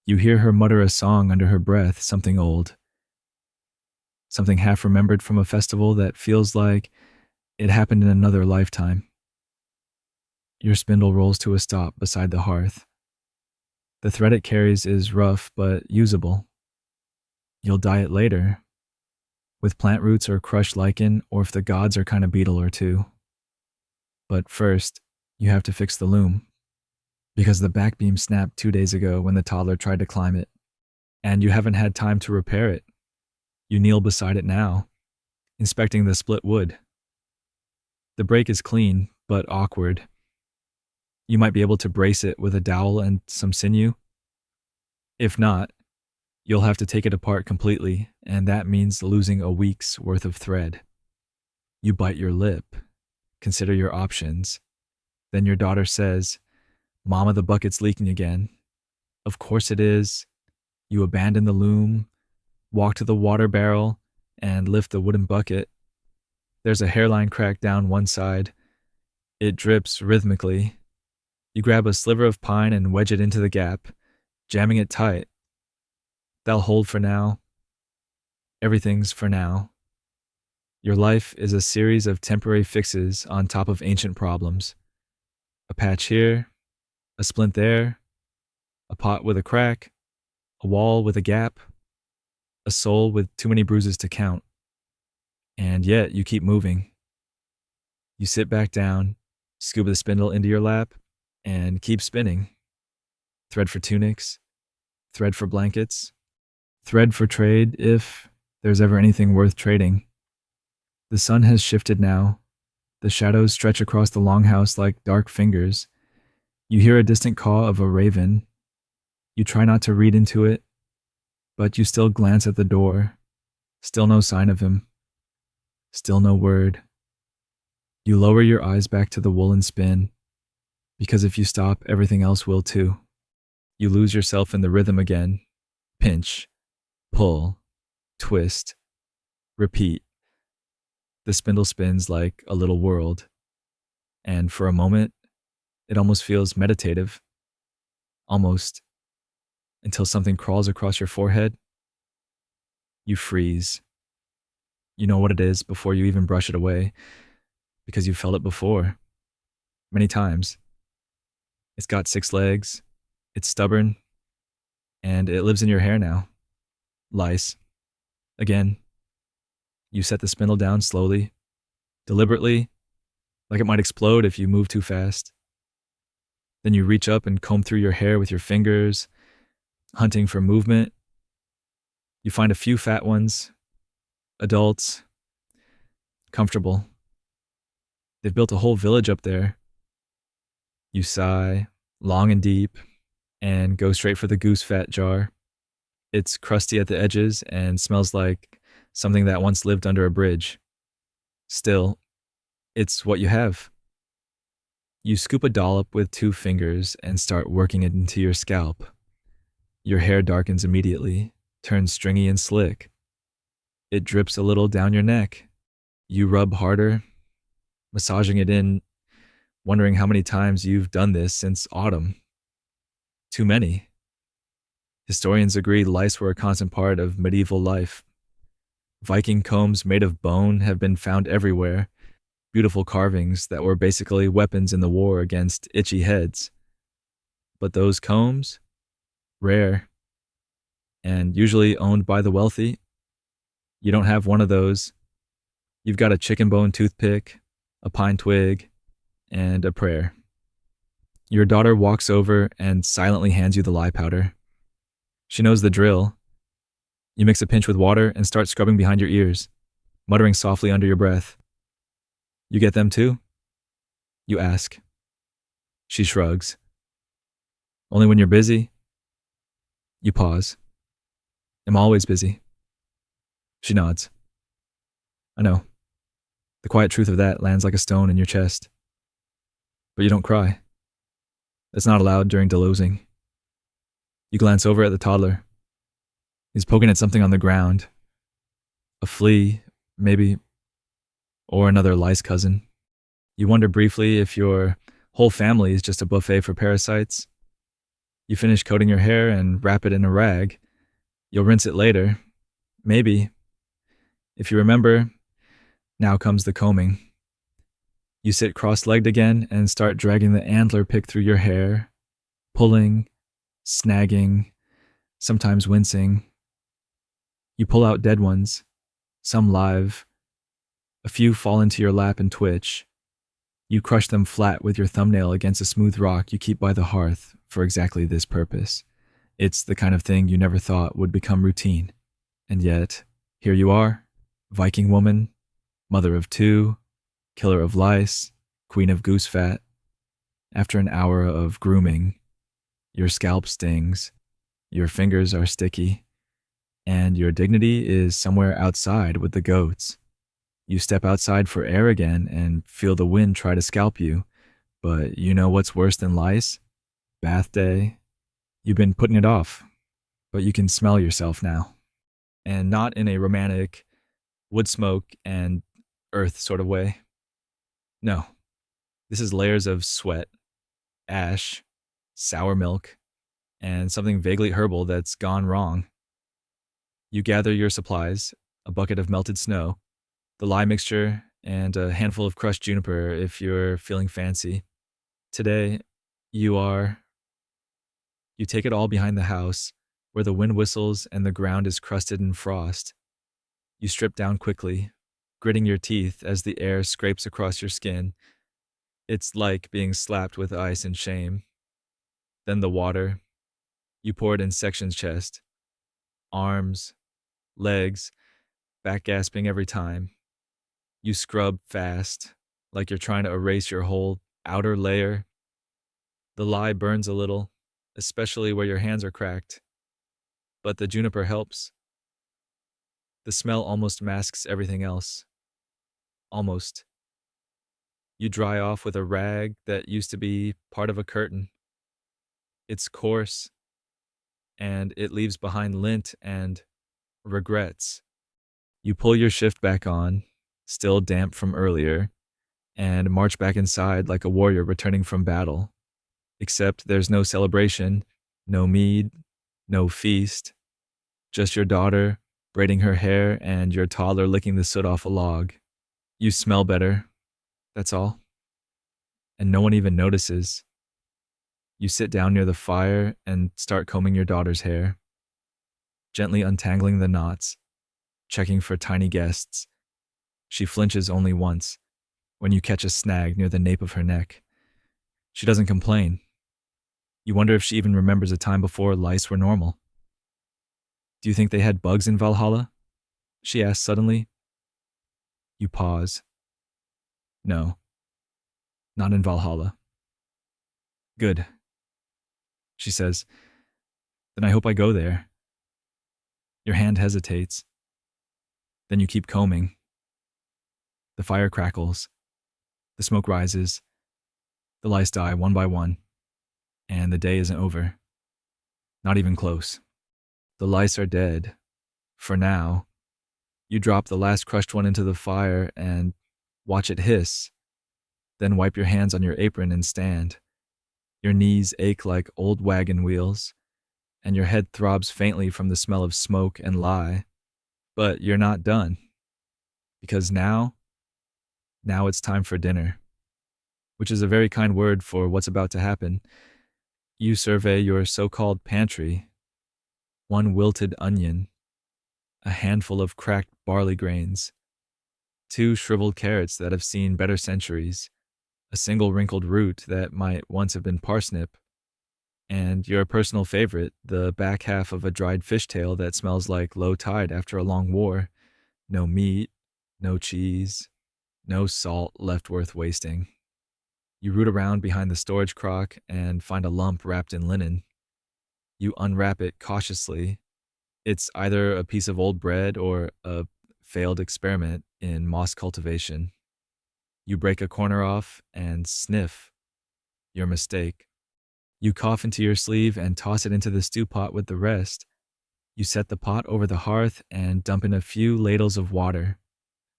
You hear her mutter a song under her breath, something old. Something half remembered from a festival that feels like it happened in another lifetime. Your spindle rolls to a stop beside the hearth. The thread it carries is rough but usable. You'll dye it later, with plant roots or crushed lichen, or if the gods are kind of beetle or 2. But first, you have to fix the loom, because the back beam snapped 2 days ago when the toddler tried to climb it, and you haven't had time to repair it. You kneel beside it now, inspecting the split wood. The break is clean, but awkward. You might be able to brace it with a dowel and some sinew. If not, you'll have to take it apart completely, and that means losing a week's worth of thread. You bite your lip, consider your options. Then your daughter says, "Mama, the bucket's leaking again." Of course it is. You abandon the loom, walk to the water barrel, and lift the wooden bucket. There's a hairline crack down one side. It drips rhythmically. You grab a sliver of pine and wedge it into the gap, jamming it tight. They'll hold for now. Everything's for now. Your life is a series of temporary fixes on top of ancient problems. A patch here, A splint there, a pot with a crack, a wall with a gap, a soul with too many bruises to count. And yet you keep moving. You sit back down, scoop the spindle into your lap, and keep spinning. Thread for tunics, thread for blankets, thread for trade if there's ever anything worth trading. The sun has shifted now. The shadows stretch across the longhouse like dark fingers. You hear a distant caw of a raven. You try not to read into it, but you still glance at the door. Still no sign of him. Still no word. You lower your eyes back to the woolen spin, because if you stop, everything else will too. You lose yourself in the rhythm again. Pinch, pull, twist, repeat. The spindle spins like a little world, and for a moment, it almost feels meditative. Almost, until something crawls across your forehead. You freeze. You know what it is before you even brush it away, because you've felt it before. Many times. It's got 6 legs, it's stubborn, and it lives in your hair now. Lice. Again. You set the spindle down slowly, deliberately, like it might explode if you move too fast. Then you reach up and comb through your hair with your fingers, hunting for movement. You find a few fat ones, adults, comfortable. They've built a whole village up there. You sigh, long and deep, and go straight for the goose fat jar. It's crusty at the edges and smells like something that once lived under a bridge. Still, it's what you have. You scoop a dollop with 2 fingers and start working it into your scalp. Your hair darkens immediately, turns stringy and slick. It drips a little down your neck. You rub harder, massaging it in, wondering how many times you've done this since autumn. Too many. Historians agree lice were a constant part of medieval life. Viking combs made of bone have been found everywhere, beautiful carvings that were basically weapons in the war against itchy heads. But those combs? Rare. And usually owned by the wealthy. You don't have one of those. You've got a chicken bone toothpick, a pine twig, and a prayer. Your daughter walks over and silently hands you the lye powder. She knows the drill. You mix a pinch with water and start scrubbing behind your ears, muttering softly under your breath. You get them too? You ask. She shrugs. Only when you're busy? You pause. I'm always busy. She nods. I know. The quiet truth of that lands like a stone in your chest. But you don't cry. That's not allowed during delosing. You glance over at the toddler. He's poking at something on the ground. A flea, maybe, or another lice cousin. You wonder briefly if your whole family is just a buffet for parasites. You finish coating your hair and wrap it in a rag. You'll rinse it later. Maybe. If you remember, now comes the combing. You sit cross-legged again and start dragging the antler pick through your hair, pulling, snagging, sometimes wincing. You pull out dead ones, some live. A few fall into your lap and twitch. You crush them flat with your thumbnail against a smooth rock you keep by the hearth for exactly this purpose. It's the kind of thing you never thought would become routine. And yet, here you are, Viking woman, mother of 2, killer of lice, queen of goose fat. After an hour of grooming, your scalp stings, your fingers are sticky, and your dignity is somewhere outside with the goats. You step outside for air again and feel the wind try to scalp you, but you know what's worse than lice? Bath day. You've been putting it off, but you can smell yourself now. And not in a romantic wood smoke and earth sort of way. No, this is layers of sweat, ash, sour milk, and something vaguely herbal that's gone wrong. You gather your supplies, a bucket of melted snow, the lye mixture, and a handful of crushed juniper if you're feeling fancy. Today, you are You take it all behind the house, where the wind whistles and the ground is crusted in frost. You strip down quickly, gritting your teeth as the air scrapes across your skin. It's like being slapped with ice and shame. Then the water. You pour it in sections chest, arms, legs, back gasping every time. You scrub fast, like you're trying to erase your whole outer layer. The lye burns a little, especially where your hands are cracked. But the juniper helps. The smell almost masks everything else. Almost. You dry off with a rag that used to be part of a curtain. It's coarse, and it leaves behind lint and regrets. You pull your shift back on, still damp from earlier, and march back inside like a warrior returning from battle. Except there's no celebration, no mead, no feast, just your daughter braiding her hair and your toddler licking the soot off a log. You smell better, that's all. And no one even notices. You sit down near the fire and start combing your daughter's hair, gently untangling the knots, checking for tiny guests. She flinches only once, when you catch a snag near the nape of her neck. She doesn't complain. You wonder if she even remembers a time before lice were normal. Do you think they had bugs in Valhalla? She asks suddenly. You pause. No, not in Valhalla. Good, she says. Then I hope I go there. Your hand hesitates. Then you keep combing. The fire crackles. The smoke rises. The lice die one by one. And the day isn't over. Not even close. The lice are dead. For now. You drop the last crushed one into the fire and watch it hiss. Then wipe your hands on your apron and stand. Your knees ache like old wagon wheels, and your head throbs faintly from the smell of smoke and lye. But you're not done. Because now it's time for dinner. Which is a very kind word for what's about to happen. You survey your so-called pantry. One wilted onion, a handful of cracked barley grains, 2 shriveled carrots that have seen better centuries, a single wrinkled root that might once have been parsnip, and your personal favorite, the back half of a dried fishtail that smells like low tide after a long war. No meat, no cheese, no salt left worth wasting. You root around behind the storage crock and find a lump wrapped in linen. You unwrap it cautiously. It's either a piece of old bread or a failed experiment in moss cultivation. You break a corner off and sniff. Your mistake. You cough into your sleeve and toss it into the stew pot with the rest. You set the pot over the hearth and dump in a few ladles of water.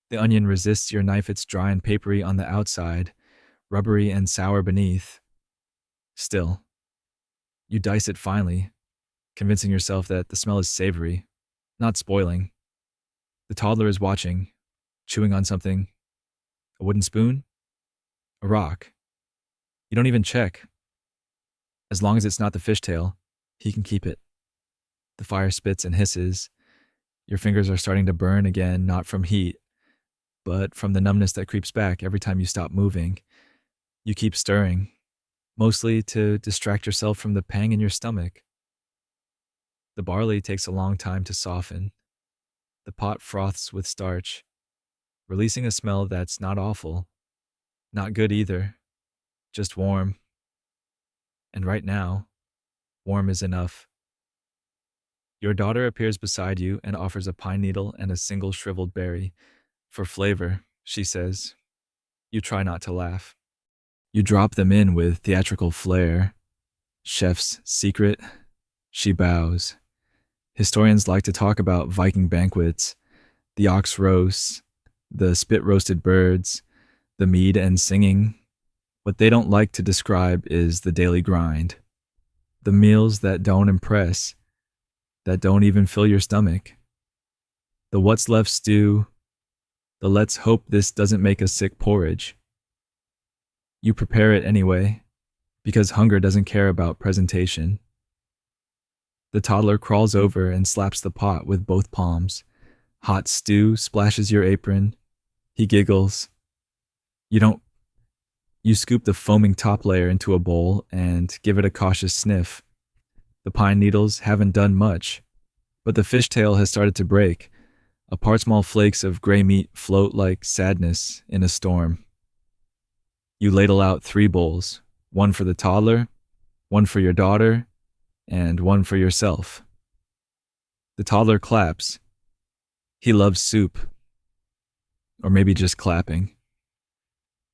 The onion resists your knife. It's dry and papery on the outside, rubbery and sour beneath. Still, you dice it finely, convincing yourself that the smell is savory, not spoiling. The toddler is watching, chewing on something. A wooden spoon? A rock. You don't even check. As long as it's not the fishtail, he can keep it. The fire spits and hisses. Your fingers are starting to burn again, not from heat, but from the numbness that creeps back every time you stop moving. You keep stirring, mostly to distract yourself from the pang in your stomach. The barley takes a long time to soften. The pot froths with starch, releasing a smell that's not awful, not good either, just warm. And right now, warm is enough. Your daughter appears beside you and offers a pine needle and a single shriveled berry. For flavor, she says. You try not to laugh. You drop them in with theatrical flair. Chef's secret. She bows. Historians like to talk about Viking banquets, the ox roasts, the spit-roasted birds, the mead and singing. What they don't like to describe is the daily grind. The meals that don't impress, that don't even fill your stomach. The what's left stew, the let's hope this doesn't make us sick porridge. You prepare it anyway, because hunger doesn't care about presentation. The toddler crawls over and slaps the pot with both palms. Hot stew splashes your apron. He giggles. You don't. You scoop the foaming top layer into a bowl and give it a cautious sniff. The pine needles haven't done much, but the fishtail has started to break. Apart small flakes of gray meat float like sadness in a storm. You ladle out 3 bowls, one for the toddler, one for your daughter, and one for yourself. The toddler claps. He loves soup. Or maybe just clapping.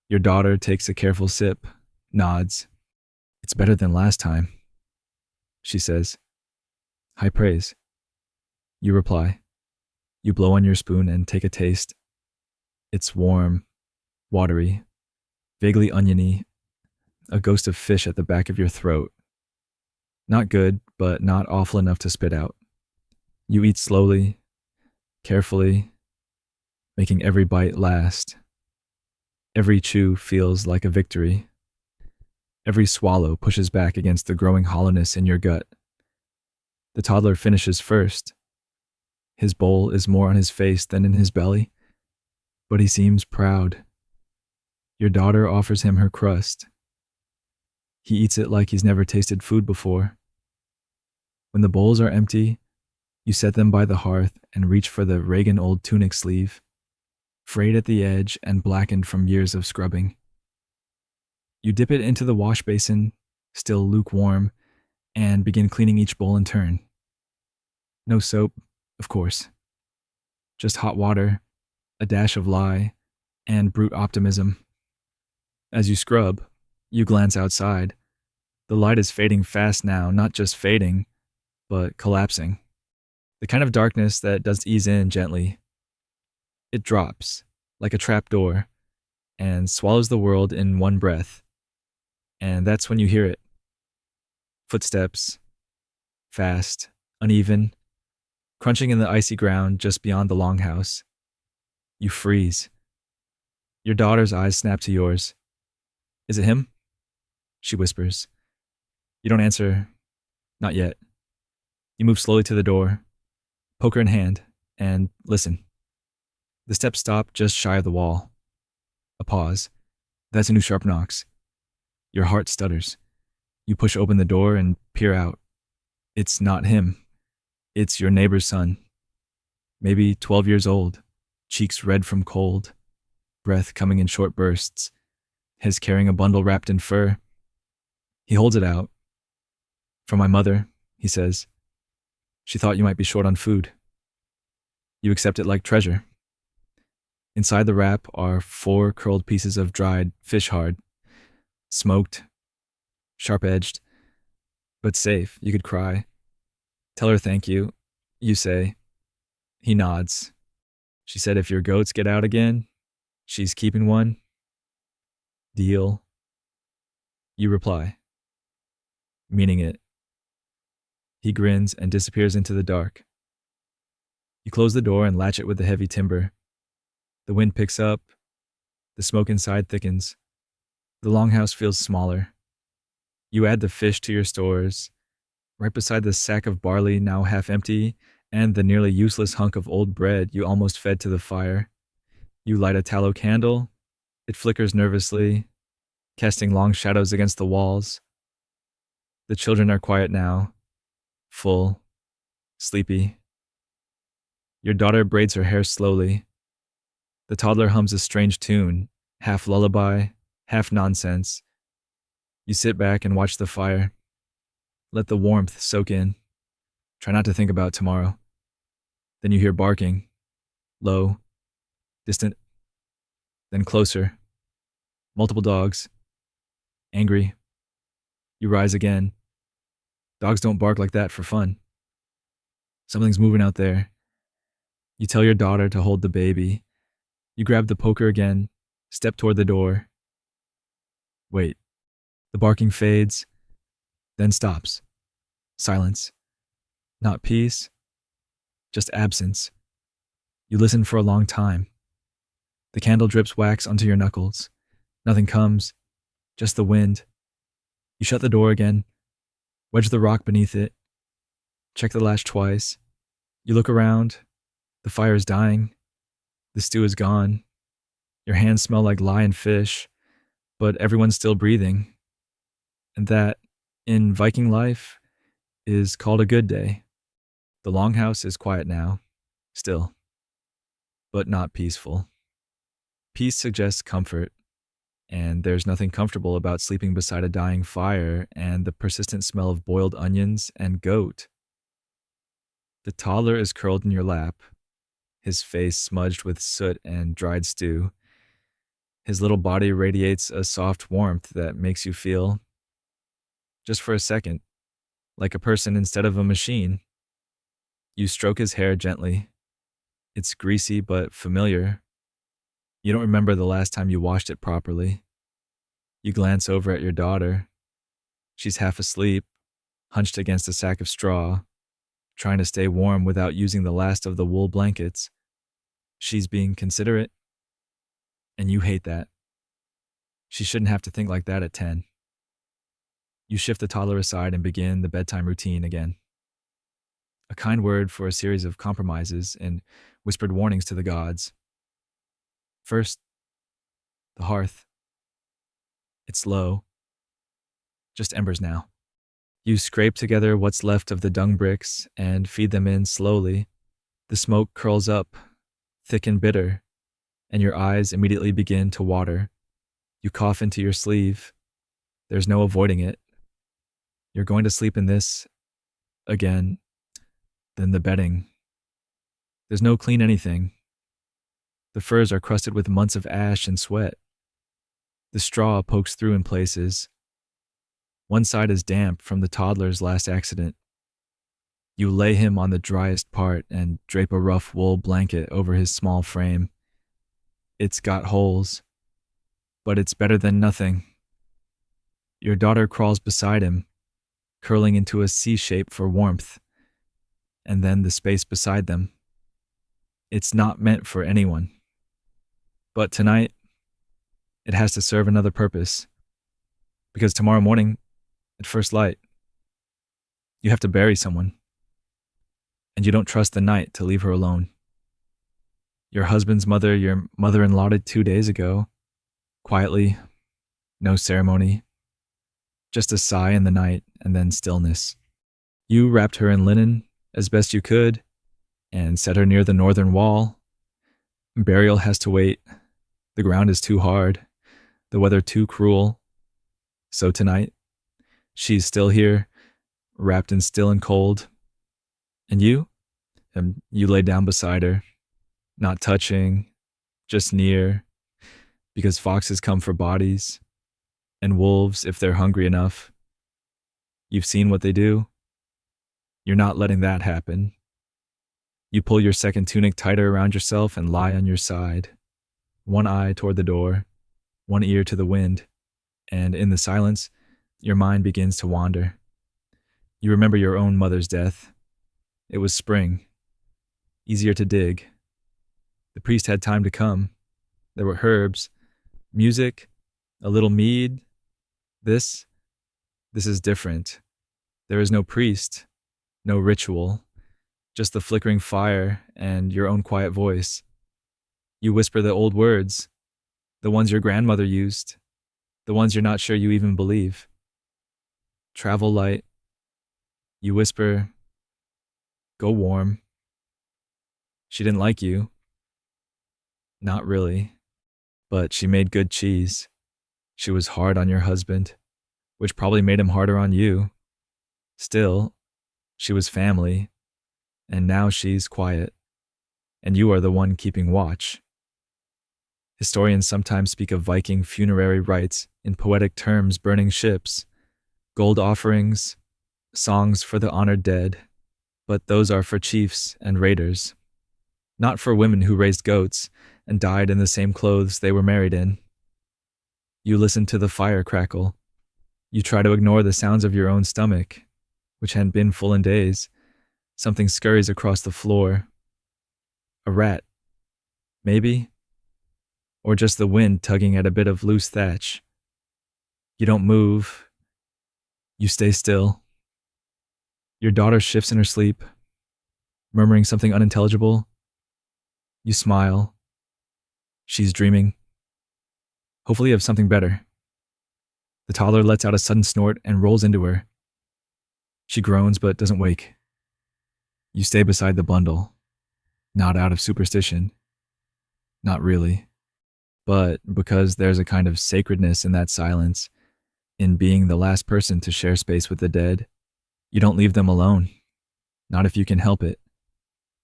Your daughter takes a careful sip, nods. It's better than last time, she says. High praise. You reply. You blow on your spoon and take a taste. It's warm, watery, vaguely oniony, a ghost of fish at the back of your throat. Not good, but not awful enough to spit out. You eat slowly, carefully, making every bite last. Every chew feels like a victory. Every swallow pushes back against the growing hollowness in your gut. The toddler finishes first. His bowl is more on his face than in his belly, but he seems proud. Your daughter offers him her crust. He eats it like he's never tasted food before. When the bowls are empty, you set them by the hearth and reach for the Reagan old tunic sleeve, frayed at the edge and blackened from years of scrubbing. You dip it into the wash basin, still lukewarm, and begin cleaning each bowl in turn. No soap, of course. Just hot water, a dash of lye, and brute optimism. As you scrub, you glance outside. The light is fading fast now, not just fading, but collapsing. The kind of darkness that does ease in gently. It drops, like a trapdoor, and swallows the world in one breath. And that's when you hear it. Footsteps, fast, uneven, crunching in the icy ground just beyond the longhouse. You freeze. Your daughter's eyes snap to yours. Is it him? She whispers. You don't answer. Not yet. You move slowly to the door, poker in hand, and listen. The steps stop just shy of the wall. A pause. That's a new sharp knocks. Your heart stutters. You push open the door and peer out. It's not him. It's your neighbor's son. Maybe 12 years old, cheeks red from cold, breath coming in short bursts, his carrying a bundle wrapped in fur. He holds it out. For my mother, he says. She thought you might be short on food. You accept it like treasure. Inside the wrap are 4 curled pieces of dried fish hard, smoked, sharp-edged, but safe. You could cry. Tell her thank you, you say. He nods. She said if your goats get out again, she's keeping one. Deal. You reply. Meaning it. He grins and disappears into the dark. You close the door and latch it with the heavy timber. The wind picks up. The smoke inside thickens. The longhouse feels smaller. You add the fish to your stores, right beside the sack of barley now half empty and the nearly useless hunk of old bread you almost fed to the fire. You light a tallow candle. It flickers nervously, casting long shadows against the walls. The children are quiet now, full, sleepy. Your daughter braids her hair slowly. The toddler hums a strange tune, half lullaby, half nonsense. You sit back and watch the fire. Let the warmth soak in. Try not to think about tomorrow. Then you hear barking. Low, distant, then closer. Multiple dogs. Angry. You rise again. Dogs don't bark like that for fun. Something's moving out there. You tell your daughter to hold the baby. You grab the poker again, step toward the door. Wait. The barking fades, then stops. Silence. Not peace, just absence. You listen for a long time. The candle drips wax onto your knuckles. Nothing comes, just the wind. You shut the door again, wedge the rock beneath it. Check the latch twice. You look around. The fire is dying. The stew is gone. Your hands smell like lion fish, but everyone's still breathing. And that, in Viking life, is called a good day. The longhouse is quiet now, still, but not peaceful. Peace suggests comfort, and there's nothing comfortable about sleeping beside a dying fire and the persistent smell of boiled onions and goat. The toddler is curled in your lap, his face smudged with soot and dried stew. His little body radiates a soft warmth that makes you feel, just for a second, like a person instead of a machine. You stroke his hair gently. It's greasy but familiar. You don't remember the last time you washed it properly. You glance over at your daughter. She's half asleep, hunched against a sack of straw, trying to stay warm without using the last of the wool blankets. She's being considerate, and you hate that. She shouldn't have to think like that at 10. You shift the toddler aside and begin the bedtime routine again. A kind word for a series of compromises and whispered warnings to the gods. First, the hearth. It's low. Just embers now. You scrape together what's left of the dung bricks and feed them in slowly. The smoke curls up, thick and bitter, and your eyes immediately begin to water. You cough into your sleeve. There's no avoiding it. You're going to sleep in this again. Then the bedding. There's no clean anything. The furs are crusted with months of ash and sweat. The straw pokes through in places. One side is damp from the toddler's last accident. You lay him on the driest part and drape a rough wool blanket over his small frame. It's got holes, but it's better than nothing. Your daughter crawls beside him, curling into a C shape for warmth, and then the space beside them. It's not meant for anyone. But tonight, it has to serve another purpose. Because tomorrow morning, at first light, you have to bury someone. And you don't trust the night to leave her alone. Your husband's mother, your mother-in-law did 2 days ago. Quietly, no ceremony. Just a sigh in the night and then stillness. You wrapped her in linen as best you could and set her near the northern wall. Burial has to wait. The ground is too hard. The weather too cruel. So tonight, she's still here, wrapped in still and cold. And you lay down beside her, not touching, just near, because foxes come for bodies, and wolves if they're hungry enough. You've seen what they do. You're not letting that happen. You pull your second tunic tighter around yourself and lie on your side, one eye toward the door, one ear to the wind, and in the silence, your mind begins to wander. You remember your own mother's death. It was spring, easier to dig. The priest had time to come. There were herbs, music, a little mead. This is different. There is no priest, no ritual, just the flickering fire and your own quiet voice. You whisper the old words, the ones your grandmother used, the ones you're not sure you even believe. Travel light. You whisper, go warm. She didn't like you. Not really. But she made good cheese. She was hard on your husband, which probably made him harder on you. Still, she was family, and now she's quiet, and you are the one keeping watch. Historians sometimes speak of Viking funerary rites in poetic terms, burning ships, gold offerings, songs for the honored dead, but those are for chiefs and raiders, not for women who raised goats and died in the same clothes they were married in. You listen to the fire crackle. You try to ignore the sounds of your own stomach, which hadn't been full in days. Something scurries across the floor. A rat, maybe, or just the wind tugging at a bit of loose thatch. You don't move. You stay still. Your daughter shifts in her sleep, murmuring something unintelligible. You smile. She's dreaming, hopefully of something better. The toddler lets out a sudden snort and rolls into her. She groans but doesn't wake. You stay beside the bundle, not out of superstition. Not really. But because there's a kind of sacredness in that silence, in being the last person to share space with the dead. You don't leave them alone. Not if you can help it.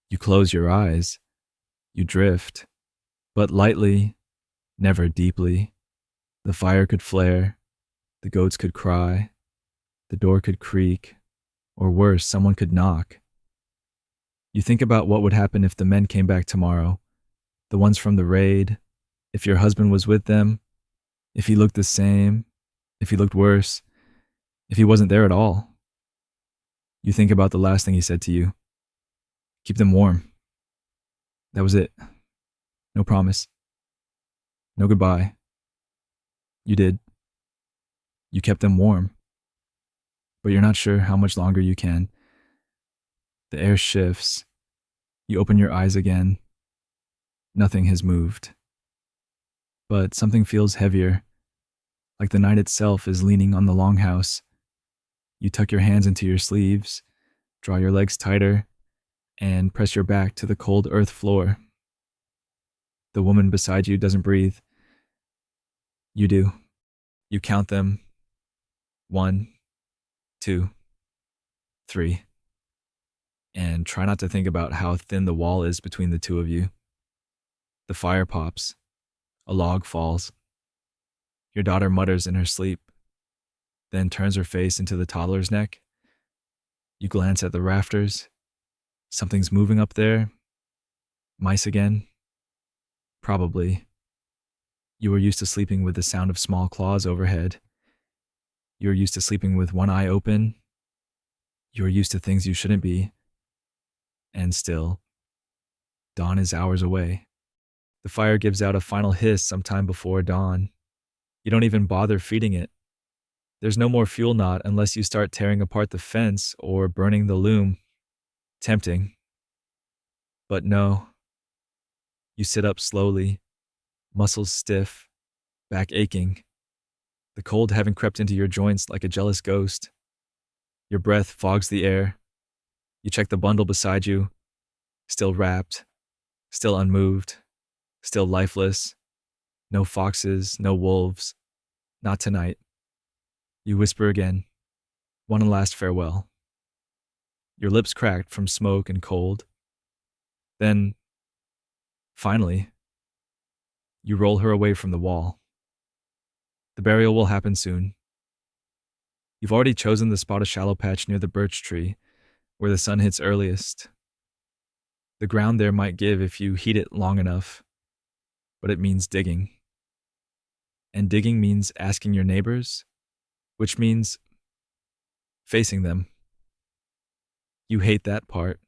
You close your eyes. You drift. But lightly, never deeply. The fire could flare. The goats could cry. The door could creak. Or worse, someone could knock. You think about what would happen if the men came back tomorrow. The ones from the raid. If your husband was with them. If he looked the same. If he looked worse. If he wasn't there at all. You think about the last thing he said to you. Keep them warm. That was it. No promise. No goodbye. You did. You kept them warm. But you're not sure how much longer you can. The air shifts. You open your eyes again. Nothing has moved. But something feels heavier, like the night itself is leaning on the longhouse. You tuck your hands into your sleeves, draw your legs tighter, and press your back to the cold earth floor. The woman beside you doesn't breathe. You do. You count them. 1, 2, 3. And try not to think about how thin the wall is between the two of you. The fire pops. A log falls. Your daughter mutters in her sleep, then turns her face into the toddler's neck. You glance at the rafters. Something's moving up there. Mice again? Probably. You were used to sleeping with the sound of small claws overhead. You are used to sleeping with one eye open. You are used to things you shouldn't be. And still, dawn is hours away. The fire gives out a final hiss sometime before dawn. You don't even bother feeding it. There's no more fuel knot unless you start tearing apart the fence or burning the loom. Tempting. But no. You sit up slowly, muscles stiff, back aching, the cold having crept into your joints like a jealous ghost. Your breath fogs the air. You check the bundle beside you, still wrapped, still unmoved, still lifeless. No foxes, no wolves. Not tonight. You whisper again, one last farewell. Your lips cracked from smoke and cold. Then, finally, you roll her away from the wall. The burial will happen soon. You've already chosen the spot of shallow patch near the birch tree, where the sun hits earliest. The ground there might give if you heat it long enough, but it means digging. And digging means asking your neighbors, which means facing them. You hate that part.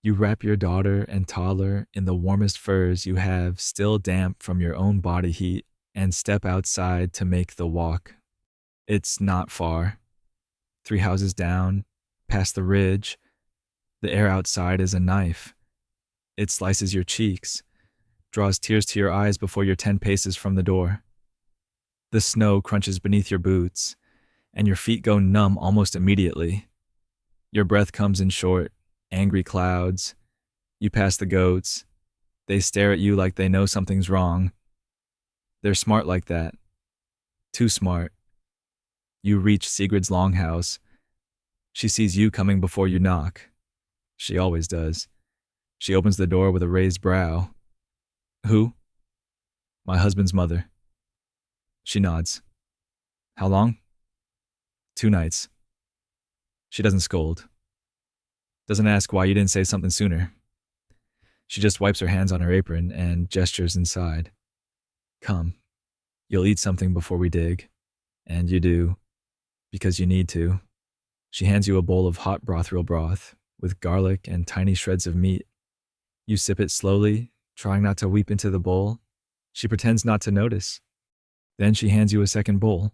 You wrap your daughter and toddler in the warmest furs you have, still damp from your own body heat, and step outside to make the walk. It's not far. 3 houses down, past the ridge. The air outside is a knife. It slices your cheeks, draws tears to your eyes before you're 10 paces from the door. The snow crunches beneath your boots, and your feet go numb almost immediately. Your breath comes in short, angry clouds. You pass the goats. They stare at you like they know something's wrong. They're smart like that. Too smart. You reach Sigrid's longhouse. She sees you coming before you knock. She always does. She opens the door with a raised brow. Who? My husband's mother. She nods. How long? 2 nights. She doesn't scold. Doesn't ask why you didn't say something sooner. She just wipes her hands on her apron and gestures inside. Come. You'll eat something before we dig. And you do. Because you need to. She hands you a bowl of hot brothriel broth with garlic and tiny shreds of meat. You sip it slowly, trying not to weep into the bowl. She pretends not to notice. Then she hands you a second bowl.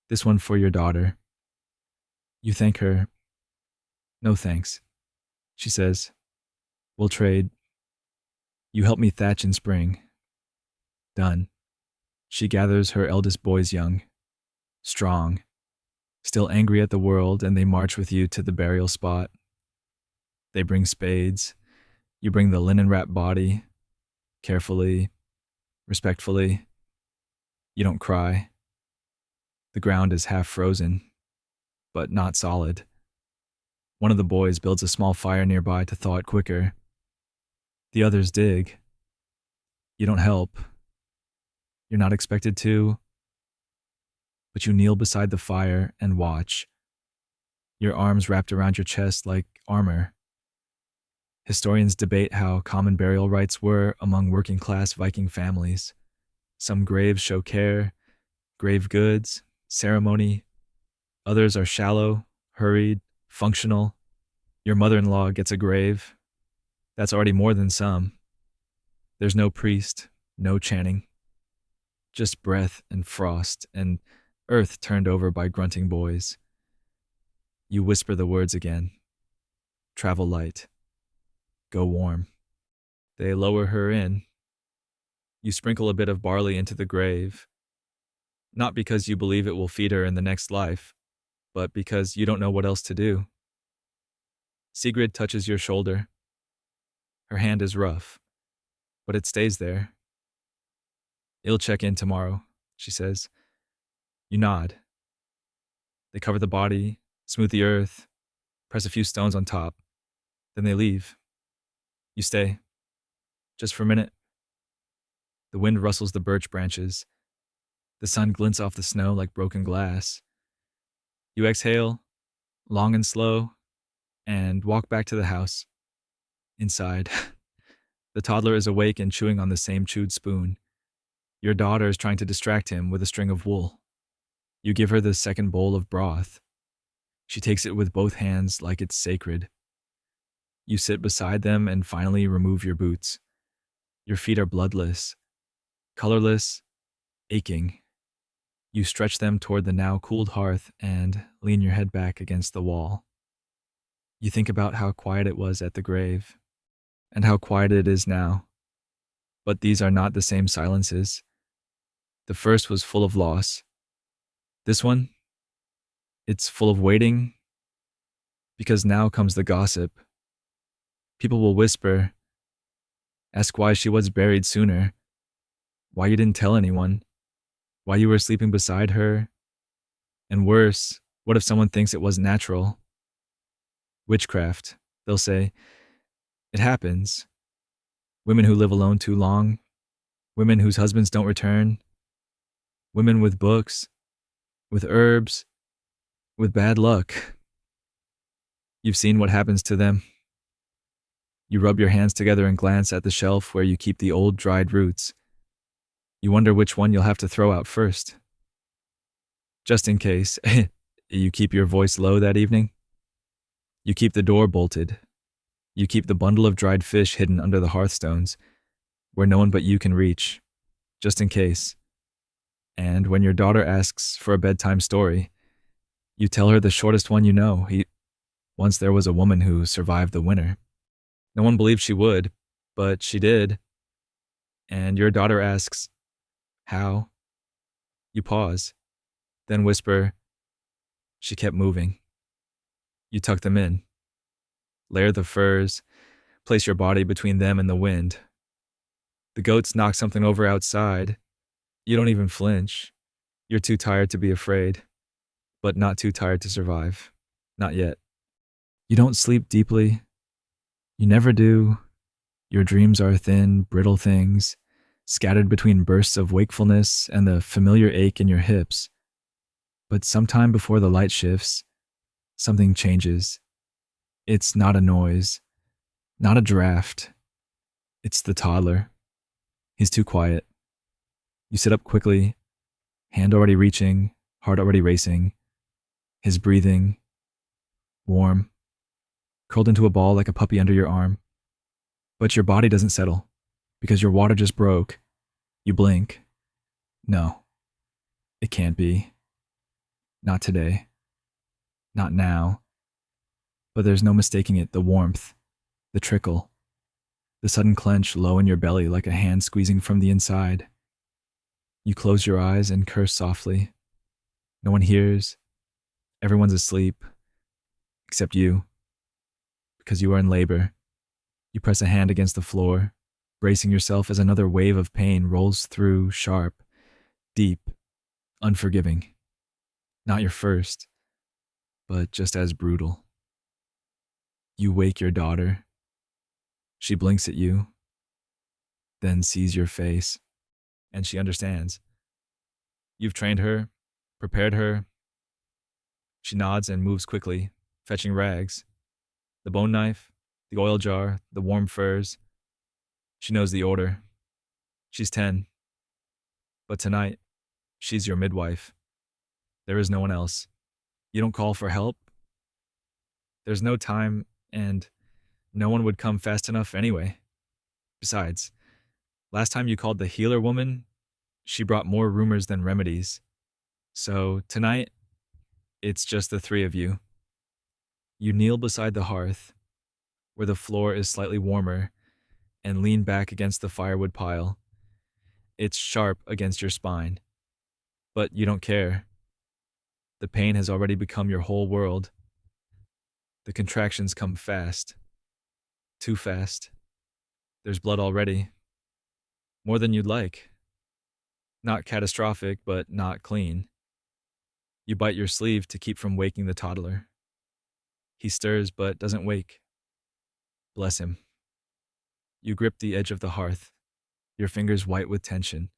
This one for your daughter. You thank her. No thanks, she says. We'll trade. You help me thatch in spring. Done. She gathers her eldest boys young, strong, still angry at the world, and they march with you to the burial spot. They bring spades. You bring the linen-wrapped body, carefully, respectfully. You don't cry. The ground is half frozen, but not solid. One of the boys builds a small fire nearby to thaw it quicker. The others dig. You don't help. You're not expected to, but you kneel beside the fire and watch, your arms wrapped around your chest like armor. Historians debate how common burial rites were among working-class Viking families. Some graves show care, grave goods, ceremony. Others are shallow, hurried, functional. Your mother-in-law gets a grave. That's already more than some. There's no priest, no chanting. Just breath and frost and earth turned over by grunting boys. You whisper the words again. Travel light. Go warm. They lower her in. You sprinkle a bit of barley into the grave, not because you believe it will feed her in the next life, but because you don't know what else to do. Sigrid touches your shoulder. Her hand is rough, but it stays there. I'll check in tomorrow, she says. You nod. They cover the body, smooth the earth, press a few stones on top. Then they leave. You stay. Just for a minute. The wind rustles the birch branches. The sun glints off the snow like broken glass. You exhale, long and slow, and walk back to the house. Inside, the toddler is awake and chewing on the same chewed spoon. Your daughter is trying to distract him with a string of wool. You give her the second bowl of broth. She takes it with both hands like it's sacred. You sit beside them and finally remove your boots. Your feet are bloodless, colorless, aching. You stretch them toward the now cooled hearth and lean your head back against the wall. You think about how quiet it was at the grave, and how quiet it is now. But these are not the same silences. The first was full of loss. This one, it's full of waiting, because now comes the gossip. People will whisper, ask why she was buried sooner, why you didn't tell anyone, why you were sleeping beside her, and worse, what if someone thinks it wasn't natural? Witchcraft, they'll say. It happens. Women who live alone too long, women whose husbands don't return, women with books, with herbs, with bad luck. You've seen what happens to them. You rub your hands together and glance at the shelf where you keep the old dried roots. You wonder which one you'll have to throw out first. Just in case, you keep your voice low that evening. You keep the door bolted. You keep the bundle of dried fish hidden under the hearthstones, where no one but you can reach, just in case. And when your daughter asks for a bedtime story, you tell her the shortest one you know. Once there was a woman who survived the winter. No one believed she would, but she did. And your daughter asks, how? You pause, then whisper, she kept moving. You tuck them in. Layer the furs, place your body between them and the wind. The goats knock something over outside. You don't even flinch. You're too tired to be afraid, but not too tired to survive. Not yet. You don't sleep deeply. You never do. Your dreams are thin, brittle things, scattered between bursts of wakefulness and the familiar ache in your hips. But sometime before the light shifts, something changes. It's not a noise, not a draft. It's the toddler. He's too quiet. You sit up quickly, hand already reaching, heart already racing. His breathing, warm, curled into a ball like a puppy under your arm. But your body doesn't settle, because your water just broke. You blink. No, it can't be. Not today. Not now, but there's no mistaking it. The warmth, the trickle, the sudden clench low in your belly like a hand squeezing from the inside. You close your eyes and curse softly. No one hears. Everyone's asleep, except you, because you are in labor. You press a hand against the floor, bracing yourself as another wave of pain rolls through, sharp, deep, unforgiving. Not your first, but just as brutal. You wake your daughter. She blinks at you, then sees your face, and she understands. You've trained her, prepared her. She nods and moves quickly, fetching rags. The bone knife, the oil jar, the warm furs. She knows the order. She's 10. But tonight, she's your midwife. There is no one else. You don't call for help. There's no time, and no one would come fast enough anyway. Besides, last time you called the healer woman, she brought more rumors than remedies. So tonight, it's just the three of you. You kneel beside the hearth, where the floor is slightly warmer, and lean back against the firewood pile. It's sharp against your spine, but you don't care. The pain has already become your whole world. The contractions come fast. Too fast. There's blood already. More than you'd like. Not catastrophic, but not clean. You bite your sleeve to keep from waking the toddler. He stirs but doesn't wake. Bless him. You grip the edge of the hearth, your fingers white with tension,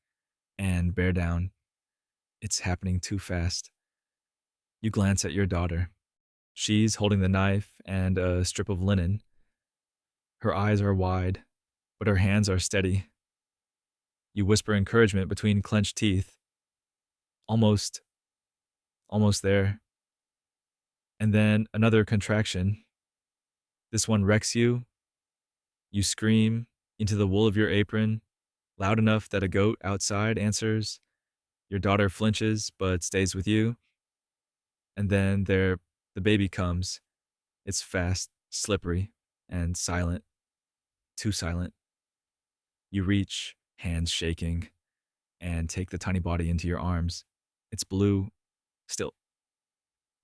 and bear down. It's happening too fast. You glance at your daughter. She's holding the knife and a strip of linen. Her eyes are wide, but her hands are steady. You whisper encouragement between clenched teeth. Almost there. And then another contraction. This one wrecks you. You scream into the wool of your apron, loud enough that a goat outside answers. Your daughter flinches, but stays with you. And then the baby comes. It's fast, slippery, and silent. Too silent. You reach, hands shaking, and take the tiny body into your arms. It's blue, still,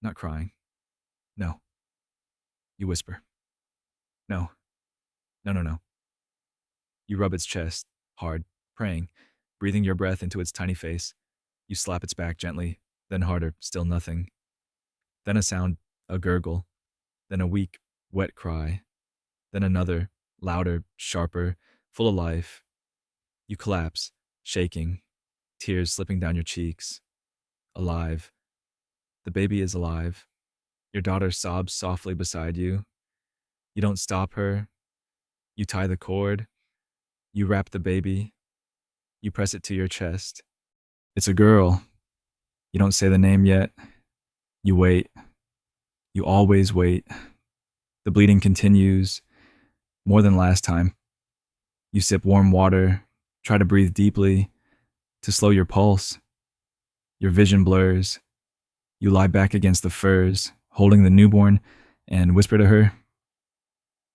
not crying. No. You whisper. No. No. You rub its chest, hard, praying, breathing your breath into its tiny face. You slap its back gently, then harder, still nothing. Then a sound, a gurgle, then a weak, wet cry, then another, louder, sharper, full of life. You collapse, shaking, tears slipping down your cheeks. Alive. The baby is alive. Your daughter sobs softly beside you. You don't stop her. You tie the cord. You wrap the baby. You press it to your chest. It's a girl. You don't say the name yet. You wait. You always wait. The bleeding continues, more than last time. You sip warm water, try to breathe deeply, to slow your pulse. Your vision blurs. You lie back against the furs, holding the newborn, and whisper to her,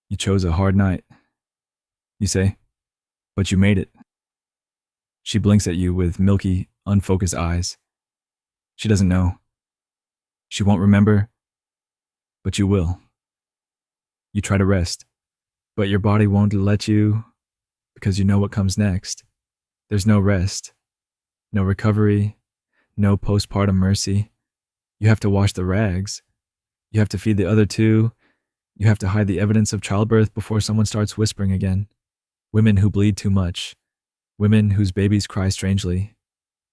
"You chose a hard night." You say, "But you made it." She blinks at you with milky, unfocused eyes. She doesn't know. She won't remember, but you will. You try to rest, but your body won't let you because you know what comes next. There's no rest, no recovery, no postpartum mercy. You have to wash the rags. You have to feed the other two. You have to hide the evidence of childbirth before someone starts whispering again. Women who bleed too much. Women whose babies cry strangely.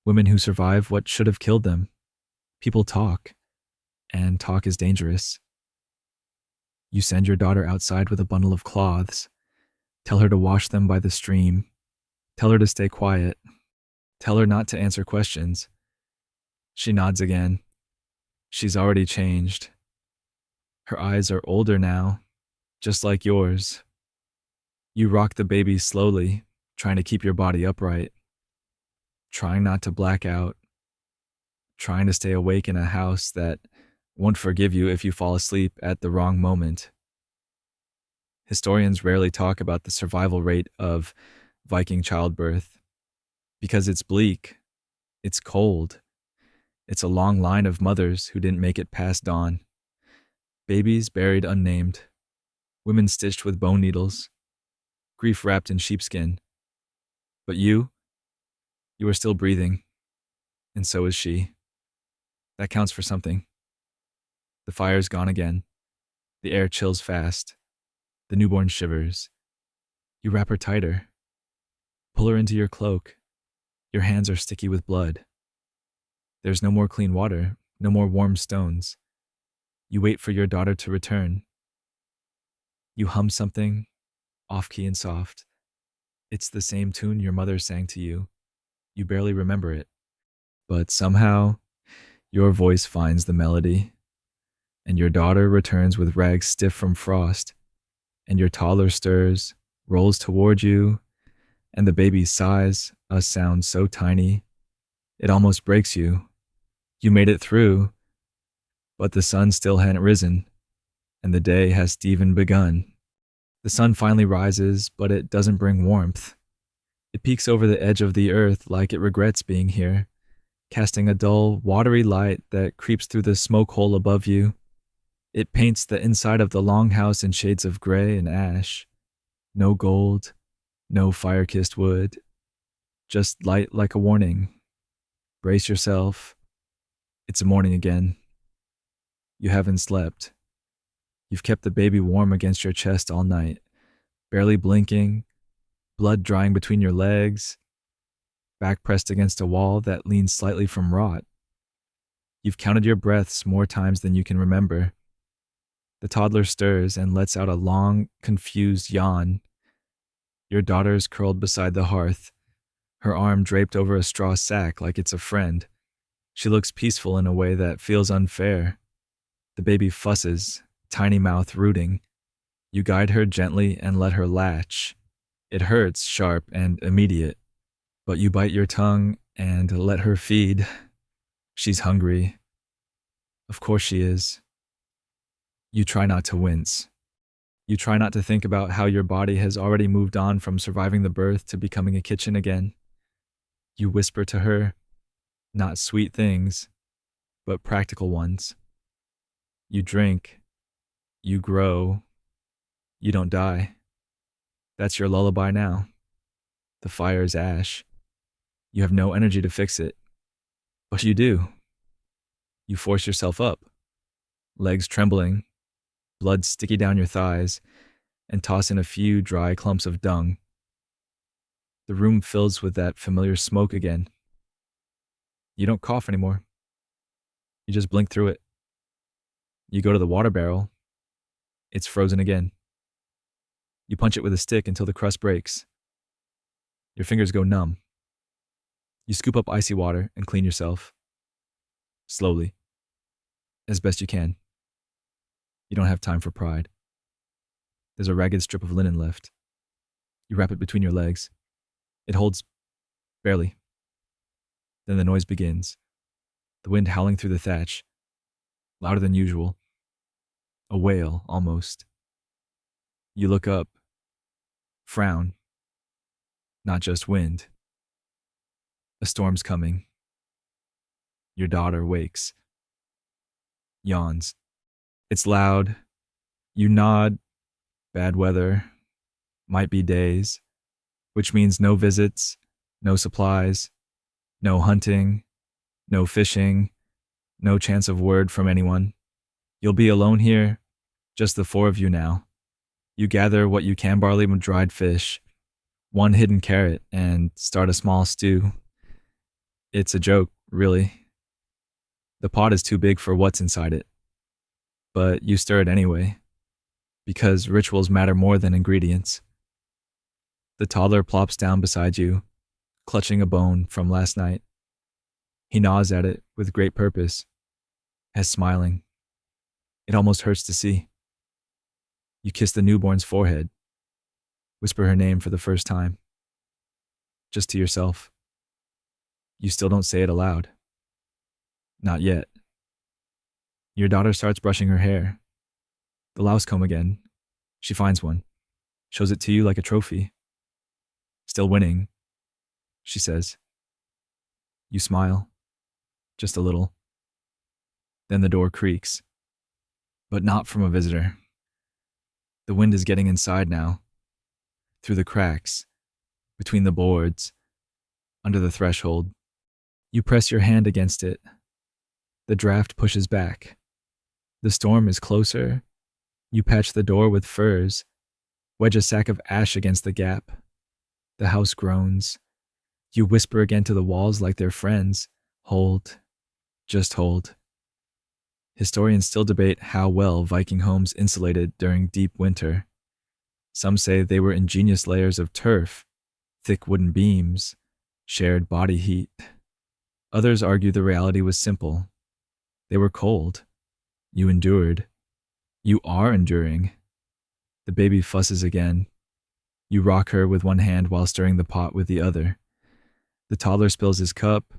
Women who survive what should have killed them. People talk, and talk is dangerous. You send your daughter outside with a bundle of cloths. Tell her to wash them by the stream. Tell her to stay quiet. Tell her not to answer questions. She nods again. She's already changed. Her eyes are older now, just like yours. You rock the baby slowly, trying to keep your body upright, trying not to black out, trying to stay awake in a house that won't forgive you if you fall asleep at the wrong moment. Historians rarely talk about the survival rate of Viking childbirth because it's bleak, it's cold, it's a long line of mothers who didn't make it past dawn, babies buried unnamed, women stitched with bone needles, grief wrapped in sheepskin. But you are still breathing, and so is she. That counts for something. The fire's gone again. The air chills fast. The newborn shivers. You wrap her tighter. Pull her into your cloak. Your hands are sticky with blood. There's no more clean water, no more warm stones. You wait for your daughter to return. You hum something, off-key and soft. It's the same tune your mother sang to you. You barely remember it. But somehow, your voice finds the melody, and your daughter returns with rags stiff from frost, and your toddler stirs, rolls toward you, and the baby sighs a sound so tiny, it almost breaks you. You made it through, but the sun still hadn't risen, and the day hasn't even begun. The sun finally rises, but it doesn't bring warmth. It peeks over the edge of the earth like it regrets being here, casting a dull, watery light that creeps through the smoke hole above you. It paints the inside of the longhouse in shades of gray and ash. No gold, no fire-kissed wood, just light like a warning. Brace yourself. It's morning again. You haven't slept. You've kept the baby warm against your chest all night, barely blinking, blood drying between your legs, back pressed against a wall that leans slightly from rot. You've counted your breaths more times than you can remember. The toddler stirs and lets out a long, confused yawn. Your daughter is curled beside the hearth, her arm draped over a straw sack like it's a friend. She looks peaceful in a way that feels unfair. The baby fusses, tiny mouth rooting. You guide her gently and let her latch. It hurts, sharp and immediate, but you bite your tongue and let her feed. She's hungry. Of course she is. You try not to wince. You try not to think about how your body has already moved on from surviving the birth to becoming a kitchen again. You whisper to her, not sweet things, but practical ones. You drink. You grow. You don't die. That's your lullaby now. The fire is ash. You have no energy to fix it. But you do. You force yourself up, legs trembling, blood sticky down your thighs, and toss in a few dry clumps of dung. The room fills with that familiar smoke again. You don't cough anymore. You just blink through it. You go to the water barrel. It's frozen again. You punch it with a stick until the crust breaks. Your fingers go numb. You scoop up icy water and clean yourself. Slowly. As best you can. You don't have time for pride. There's a ragged strip of linen left. You wrap it between your legs. It holds barely. Then the noise begins. The wind howling through the thatch. Louder than usual. A wail, almost. You look up. Frown. Not just wind. A storm's coming. Your daughter wakes. Yawns. It's loud. You nod. Bad weather. Might be days. Which means no visits, no supplies, no hunting, no fishing, no chance of word from anyone. You'll be alone here, just the four of you now. You gather what you can barley and dried fish, one hidden carrot, and start a small stew. It's a joke, really. The pot is too big for what's inside it. But you stir it anyway, because rituals matter more than ingredients. The toddler plops down beside you, clutching a bone from last night. He gnaws at it with great purpose, as smiling. It almost hurts to see. You kiss the newborn's forehead, whisper her name for the first time, just to yourself. You still don't say it aloud. Not yet. Your daughter starts brushing her hair. The louse comb again. She finds one, shows it to you like a trophy. Still winning, she says. You smile, just a little. Then the door creaks, but not from a visitor. The wind is getting inside now, through the cracks, between the boards, under the threshold. You press your hand against it. The draft pushes back. The storm is closer. You patch the door with furs, wedge a sack of ash against the gap. The house groans. You whisper again to the walls like they're friends. Hold. Just hold. Historians still debate how well Viking homes insulated during deep winter. Some say they were ingenious layers of turf, thick wooden beams, shared body heat. Others argue the reality was simple. They were cold. You endured. You are enduring. The baby fusses again. You rock her with one hand while stirring the pot with the other. The toddler spills his cup.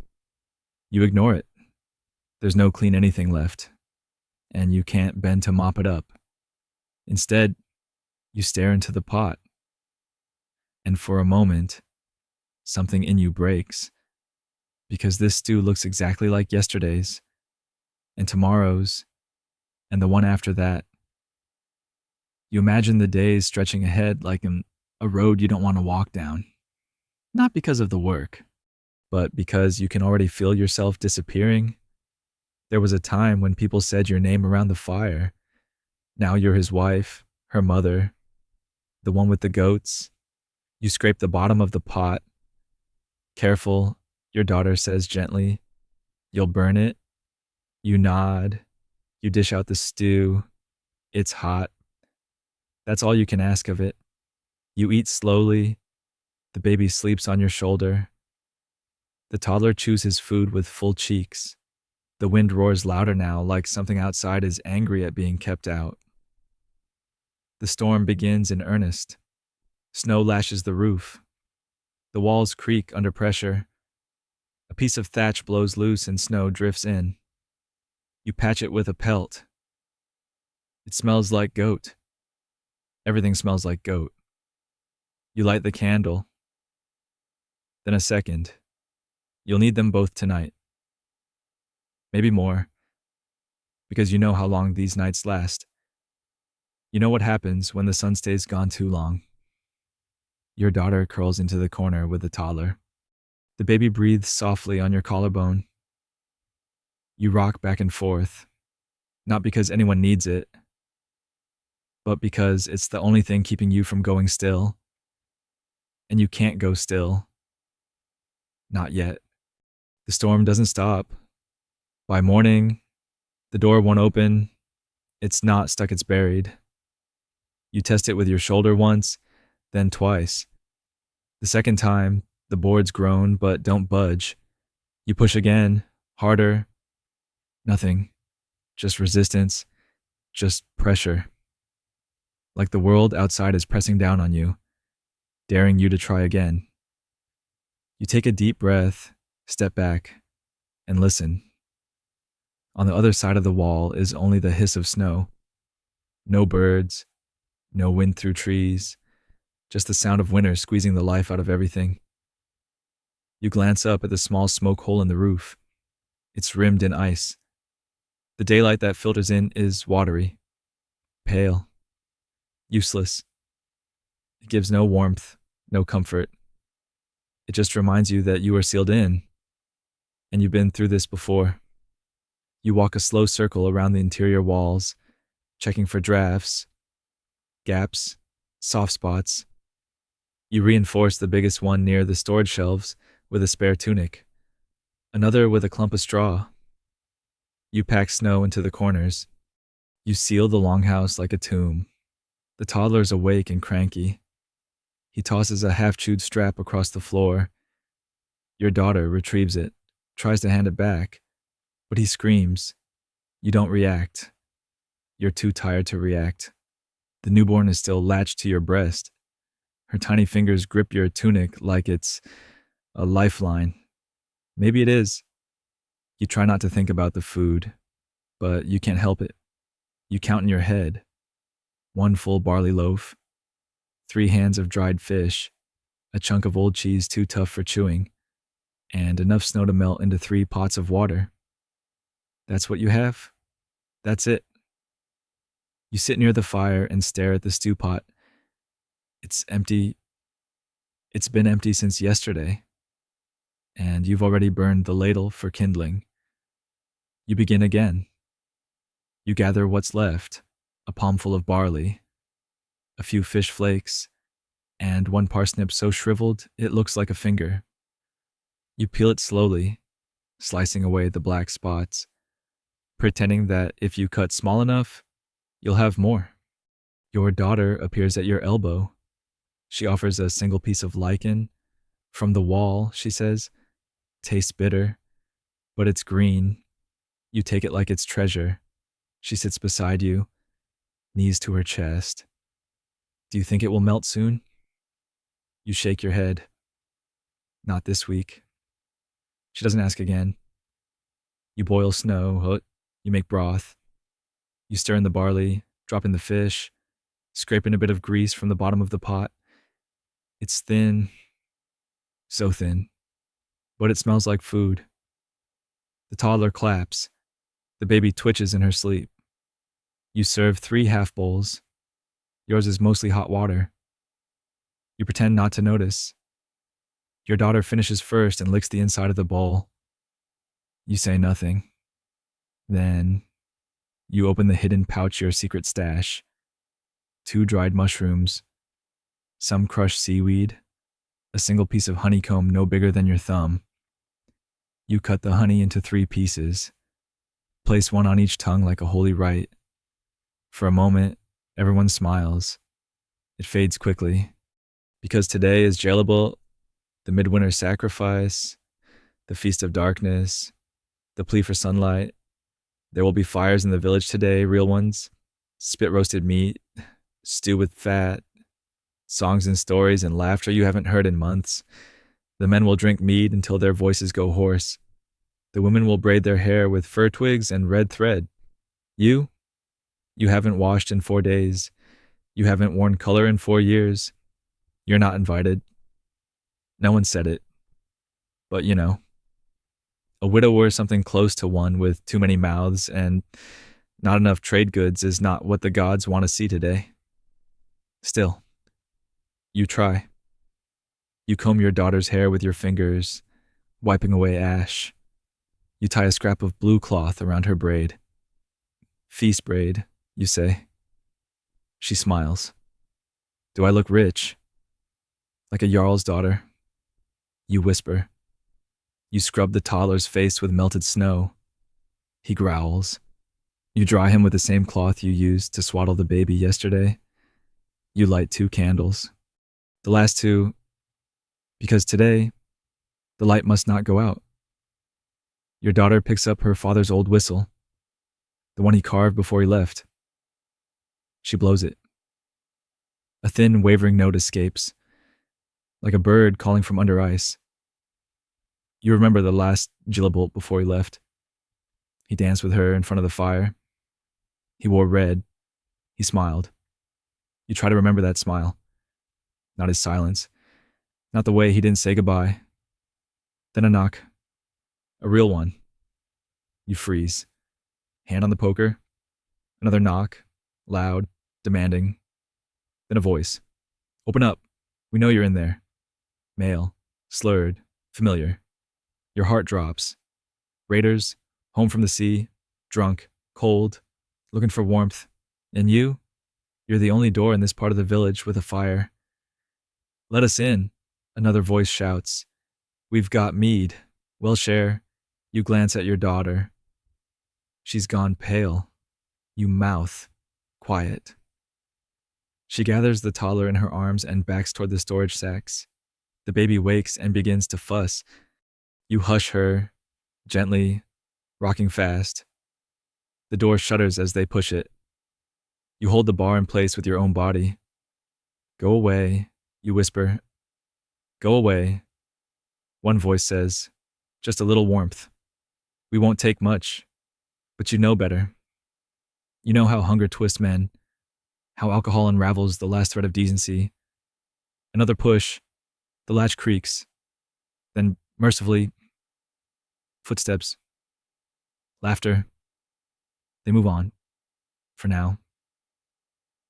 You ignore it. There's no clean anything left, and you can't bend to mop it up. Instead, you stare into the pot. And for a moment, something in you breaks, because this stew looks exactly like yesterday's, and tomorrow's, and the one after that. You imagine the days stretching ahead like a road you don't want to walk down. Not because of the work, but because you can already feel yourself disappearing. There was a time when people said your name around the fire. Now you're his wife, her mother, the one with the goats. You scrape the bottom of the pot. Careful, your daughter says gently. You'll burn it. You nod. You dish out the stew. It's hot. That's all you can ask of it. You eat slowly. The baby sleeps on your shoulder. The toddler chews his food with full cheeks. The wind roars louder now, like something outside is angry at being kept out. The storm begins in earnest. Snow lashes the roof. The walls creak under pressure. A piece of thatch blows loose and snow drifts in. You patch it with a pelt. It smells like goat. Everything smells like goat. You light the candle. Then a second. You'll need them both tonight. Maybe more, because you know how long these nights last. You know what happens when the sun stays gone too long. Your daughter curls into the corner with the toddler. The baby breathes softly on your collarbone. You rock back and forth, not because anyone needs it, but because it's the only thing keeping you from going still. And you can't go still. Not yet. The storm doesn't stop. By morning, the door won't open. It's not stuck, it's buried. You test it with your shoulder once, then twice. The second time, the boards groan but don't budge. You push again, harder. Nothing. Just resistance. Just pressure. Like the world outside is pressing down on you, daring you to try again. You take a deep breath, step back, and listen. On the other side of the wall is only the hiss of snow. No birds, no wind through trees, just the sound of winter squeezing the life out of everything. You glance up at the small smoke hole in the roof. It's rimmed in ice. The daylight that filters in is watery, pale, useless. It gives no warmth, no comfort. It just reminds you that you are sealed in, and you've been through this before. You walk a slow circle around the interior walls, checking for drafts, gaps, soft spots. You reinforce the biggest one near the storage shelves with a spare tunic, another with a clump of straw. You pack snow into the corners. You seal the longhouse like a tomb. The toddler's awake and cranky. He tosses a half-chewed strap across the floor. Your daughter retrieves it, tries to hand it back, but he screams. You don't react. You're too tired to react. The newborn is still latched to your breast. Her tiny fingers grip your tunic like it's a lifeline. Maybe it is. You try not to think about the food, but you can't help it. You count in your head: 1 full barley loaf, 3 hands of dried fish, a chunk of old cheese too tough for chewing, and enough snow to melt into 3 pots of water. That's what you have? That's it. You sit near the fire and stare at the stew pot. It's empty. It's been empty since yesterday, and you've already burned the ladle for kindling. You begin again. You gather what's left: a palmful of barley, a few fish flakes, and 1 parsnip so shriveled it looks like a finger. You peel it slowly, slicing away the black spots, pretending that if you cut small enough, you'll have more. Your daughter appears at your elbow. She offers a single piece of lichen. From the wall, she says, tastes bitter, but it's green. You take it like it's treasure. She sits beside you, knees to her chest. Do you think it will melt soon? You shake your head. Not this week. She doesn't ask again. You boil snow, you make broth. You stir in the barley, drop in the fish, scrape in a bit of grease from the bottom of the pot. It's thin, so thin, but it smells like food. The toddler claps. The baby twitches in her sleep. You serve 3 half bowls. Yours is mostly hot water. You pretend not to notice. Your daughter finishes first and licks the inside of the bowl. You say nothing. Then you open the hidden pouch, your secret stash. 2 dried mushrooms, some crushed seaweed, a single piece of honeycomb no bigger than your thumb. You cut the honey into 3 pieces, place 1 on each tongue like a holy rite. For a moment, everyone smiles. It fades quickly, because today is Jelabal, the midwinter sacrifice, the feast of darkness, the plea for sunlight. There will be fires in the village today, real ones, spit-roasted meat, stew with fat, songs and stories and laughter you haven't heard in months. The men will drink mead until their voices go hoarse. The women will braid their hair with fir twigs and red thread. You haven't washed in 4 days. You haven't worn color in 4 years. You're not invited. No one said it. But you know. A widower, something close to one with too many mouths and not enough trade goods, is not what the gods want to see today. Still, you try. You comb your daughter's hair with your fingers, wiping away ash. You tie a scrap of blue cloth around her braid. Feast braid, you say. She smiles. Do I look rich? Like a jarl's daughter? You whisper. You scrub the toddler's face with melted snow. He growls. You dry him with the same cloth you used to swaddle the baby yesterday. You light 2 candles. The last 2, because today, the light must not go out. Your daughter picks up her father's old whistle, the one he carved before he left. She blows it. A thin, wavering note escapes, like a bird calling from under ice. You remember the last Gillibolt before he left. He danced with her in front of the fire. He wore red. He smiled. You try to remember that smile. Not his silence. Not the way he didn't say goodbye. Then a knock. A real one. You freeze. Hand on the poker. Another knock. Loud. Demanding. Then a voice. Open up. We know you're in there. Male. Slurred. Familiar. Your heart drops. Raiders, home from the sea, drunk, cold, looking for warmth. And you're the only door in this part of the village with a fire. Let us in, another voice shouts. We've got mead. We'll share. You glance at your daughter. She's gone pale. You mouth. Quiet. She gathers the toddler in her arms and backs toward the storage sacks. The baby wakes and begins to fuss. You hush her, gently, rocking fast. The door shudders as they push it. You hold the bar in place with your own body. Go away, you whisper. Go away. One voice says, just a little warmth. We won't take much. But you know better. You know how hunger twists men, how alcohol unravels the last thread of decency. Another push, the latch creaks. Then, mercifully, footsteps, laughter. They move on, for now.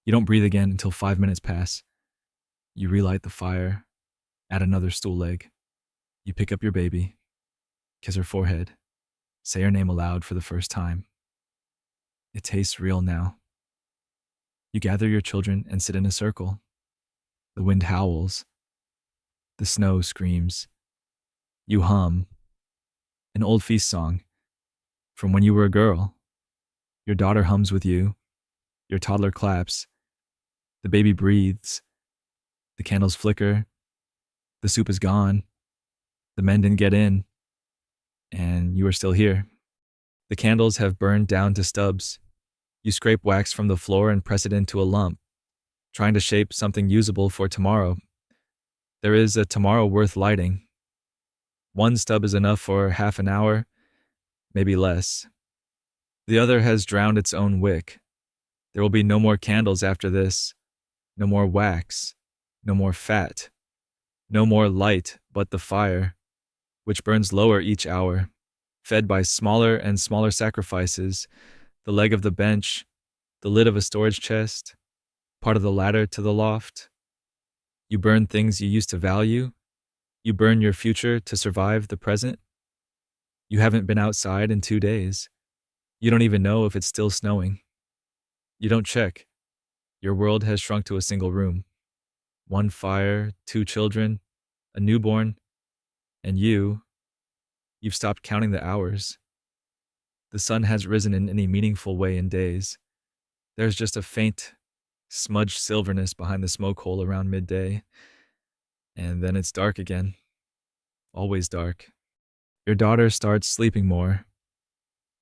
You don't breathe again until 5 minutes pass. You relight the fire, add another stool leg. You pick up your baby, kiss her forehead, say her name aloud for the first time. It tastes real now. You gather your children and sit in a circle. The wind howls. The snow screams. You hum. An old feast song from when you were a girl. Your daughter hums with you. Your toddler claps. The baby breathes. The candles flicker. The soup is gone. The men didn't get in. And you are still here. The candles have burned down to stubs. You scrape wax from the floor and press it into a lump, trying to shape something usable for tomorrow. There is a tomorrow worth lighting. One stub is enough for half an hour, maybe less. The other has drowned its own wick. There will be no more candles after this, no more wax, no more fat, no more light but the fire, which burns lower each hour, fed by smaller and smaller sacrifices, the leg of the bench, the lid of a storage chest, part of the ladder to the loft. You burn things you used to value. You burn your future to survive the present. You haven't been outside in 2 days. You don't even know if it's still snowing. You don't check. Your world has shrunk to a single room. One fire, 2 children, a newborn, and you've stopped counting the hours. The sun hasn't risen in any meaningful way in days. There's just a faint, smudged silverness behind the smoke hole around midday. And then it's dark again. Always dark. Your daughter starts sleeping more.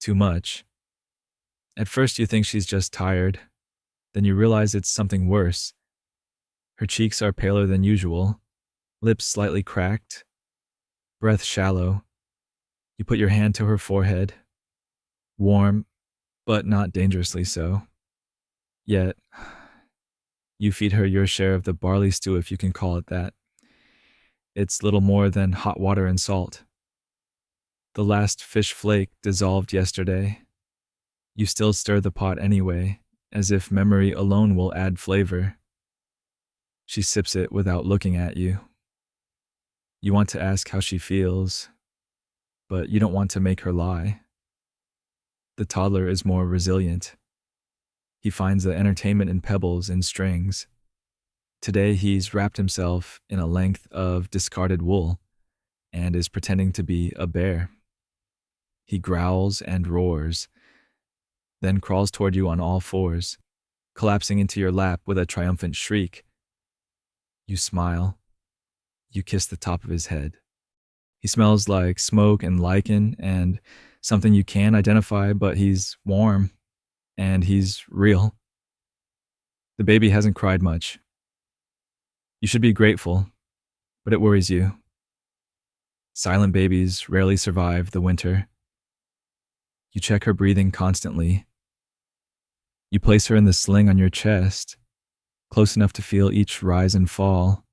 Too much. At first you think she's just tired. Then you realize it's something worse. Her cheeks are paler than usual, lips slightly cracked, breath shallow. You put your hand to her forehead. Warm, but not dangerously so. Yet, you feed her your share of the barley stew, if you can call it that. It's little more than hot water and salt. The last fish flake dissolved yesterday. You still stir the pot anyway, as if memory alone will add flavor. She sips it without looking at you. You want to ask how she feels, but you don't want to make her lie. The toddler is more resilient. He finds the entertainment in pebbles and strings. Today he's wrapped himself in a length of discarded wool and is pretending to be a bear. He growls and roars, then crawls toward you on all fours, collapsing into your lap with a triumphant shriek. You smile. You kiss the top of his head. He smells like smoke and lichen and something you can't identify, but he's warm and he's real. The baby hasn't cried much. You should be grateful, but it worries you. Silent babies rarely survive the winter. You check her breathing constantly. You place her in the sling on your chest, close enough to feel each rise and fall,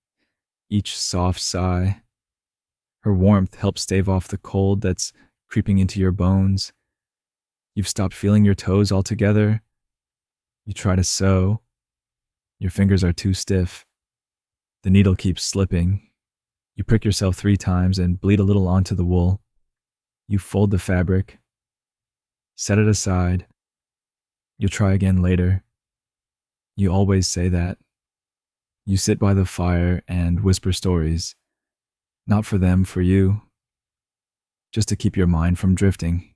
each soft sigh. Her warmth helps stave off the cold that's creeping into your bones. You've stopped feeling your toes altogether. You try to sew. Your fingers are too stiff. The needle keeps slipping. You prick yourself 3 times and bleed a little onto the wool. You fold the fabric. Set it aside. You'll try again later. You always say that. You sit by the fire and whisper stories. Not for them, for you. Just to keep your mind from drifting.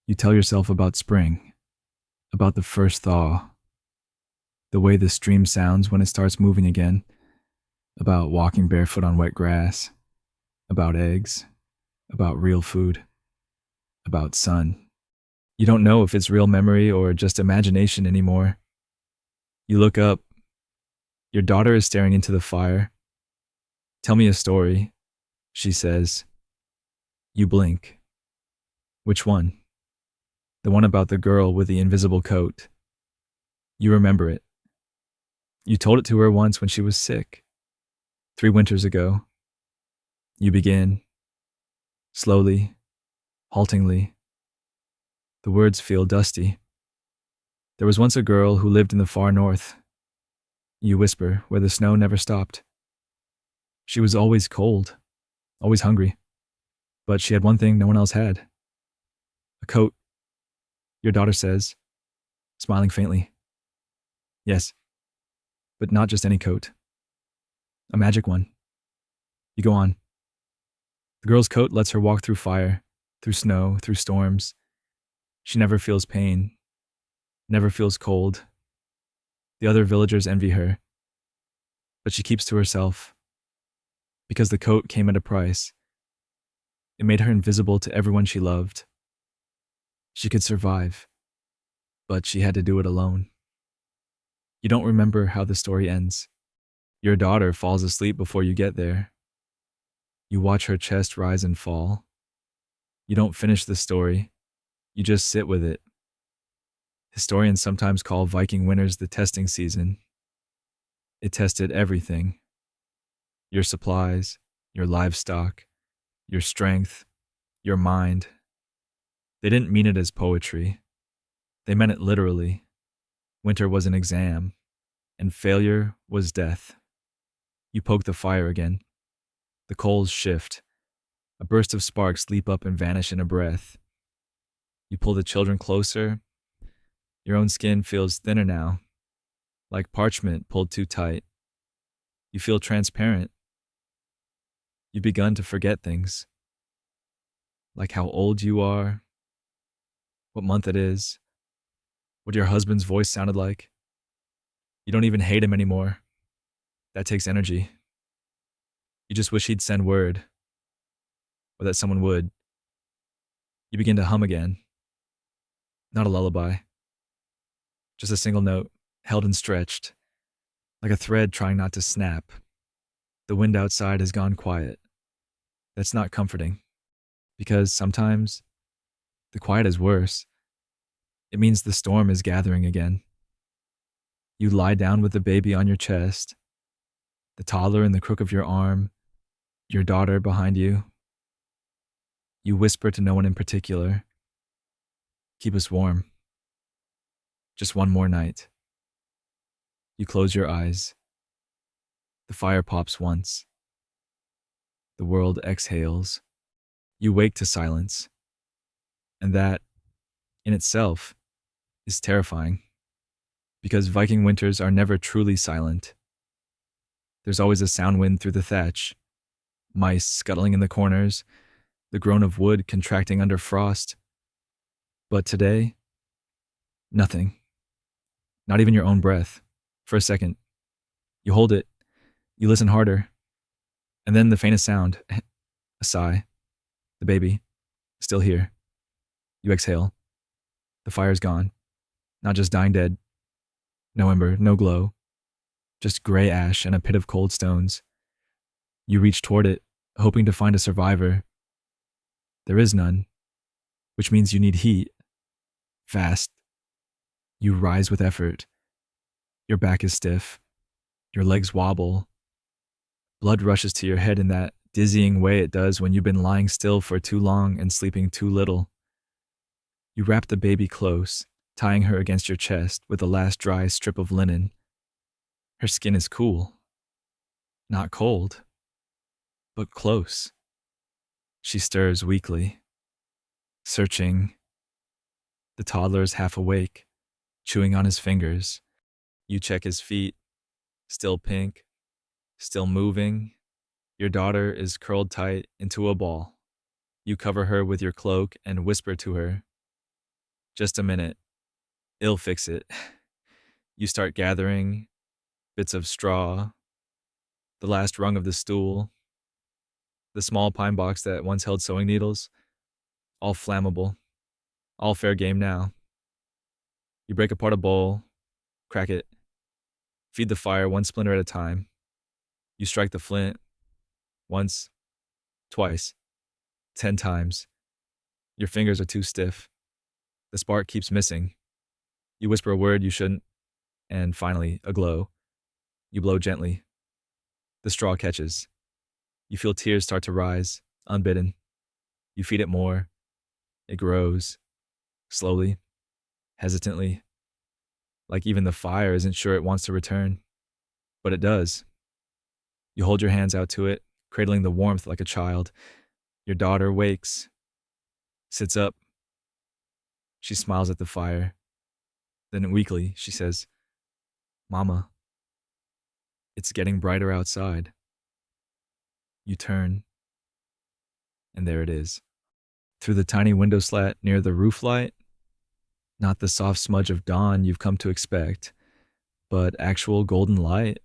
You tell yourself about spring, about the first thaw, the way the stream sounds when it starts moving again, about walking barefoot on wet grass, about eggs, about real food, about sun. You don't know if it's real memory or just imagination anymore. You look up. Your daughter is staring into the fire. Tell me a story, she says. You blink. Which one? The one about the girl with the invisible coat. You remember it. You told it to her once when she was sick, 3 winters ago. You begin, slowly, haltingly. The words feel dusty. There was once a girl who lived in the far north. You whisper, where the snow never stopped. She was always cold, always hungry, but she had one thing no one else had. A coat, your daughter says, smiling faintly. Yes, but not just any coat. A magic one. You go on. The girl's coat lets her walk through fire, through snow, through storms. She never feels pain, never feels cold. The other villagers envy her, but she keeps to herself. Because the coat came at a price. It made her invisible to everyone she loved. She could survive, but she had to do it alone. You don't remember how the story ends. Your daughter falls asleep before you get there. You watch her chest rise and fall. You don't finish the story. You just sit with it. Historians sometimes call Viking winters the testing season. It tested everything. Your supplies, your livestock, your strength, your mind. They didn't mean it as poetry. They meant it literally. Winter was an exam, and failure was death. You poke the fire again. The coals shift. A burst of sparks leap up and vanish in a breath. You pull the children closer. Your own skin feels thinner now, like parchment pulled too tight. You feel transparent. You've begun to forget things, like how old you are, what month it is, what your husband's voice sounded like. You don't even hate him anymore. That takes energy. You just wish he'd send word, or that someone would. You begin to hum again. Not a lullaby. Just a single note, held and stretched, like a thread trying not to snap. The wind outside has gone quiet. That's not comforting, because sometimes the quiet is worse. It means the storm is gathering again. You lie down with the baby on your chest, the toddler in the crook of your arm, your daughter behind you. You whisper to no one in particular. Keep us warm. Just one more night. You close your eyes. The fire pops once. The world exhales. You wake to silence. And that, in itself, is terrifying. Because Viking winters are never truly silent. There's always a sound wind through the thatch, mice scuttling in the corners, the groan of wood contracting under frost. But today, nothing. Not even your own breath. For a second. You hold it. You listen harder. And then the faintest sound. A sigh. The baby. Still here. You exhale. The fire's gone. Not just dying dead. No ember, no glow. Just gray ash and a pit of cold stones. You reach toward it, hoping to find a survivor. There is none, which means you need heat. Fast. You rise with effort. Your back is stiff. Your legs wobble. Blood rushes to your head in that dizzying way it does when you've been lying still for too long and sleeping too little. You wrap the baby close, tying her against your chest with the last dry strip of linen. Her skin is cool. Not cold, but close. She stirs weakly, searching. The toddler is half awake, chewing on his fingers. You check his feet, still pink, still moving. Your daughter is curled tight into a ball. You cover her with your cloak and whisper to her, "Just a minute. It'll fix it." You start gathering bits of straw, the last rung of the stool, the small pine box that once held sewing needles, all flammable, all fair game now. You break apart a bowl, crack it, feed the fire one splinter at a time. You strike the flint, once, twice, 10 times. Your fingers are too stiff. The spark keeps missing. You whisper a word you shouldn't, and finally, a glow. You blow gently. The straw catches. You feel tears start to rise, unbidden. You feed it more. It grows, slowly, hesitantly, like even the fire isn't sure it wants to return. But it does. You hold your hands out to it, cradling the warmth like a child. Your daughter wakes, sits up. She smiles at the fire. Then weakly, she says, "Mama, it's getting brighter outside." You turn, and there it is. Through the tiny window slat near the roof light, not the soft smudge of dawn you've come to expect, but actual golden light,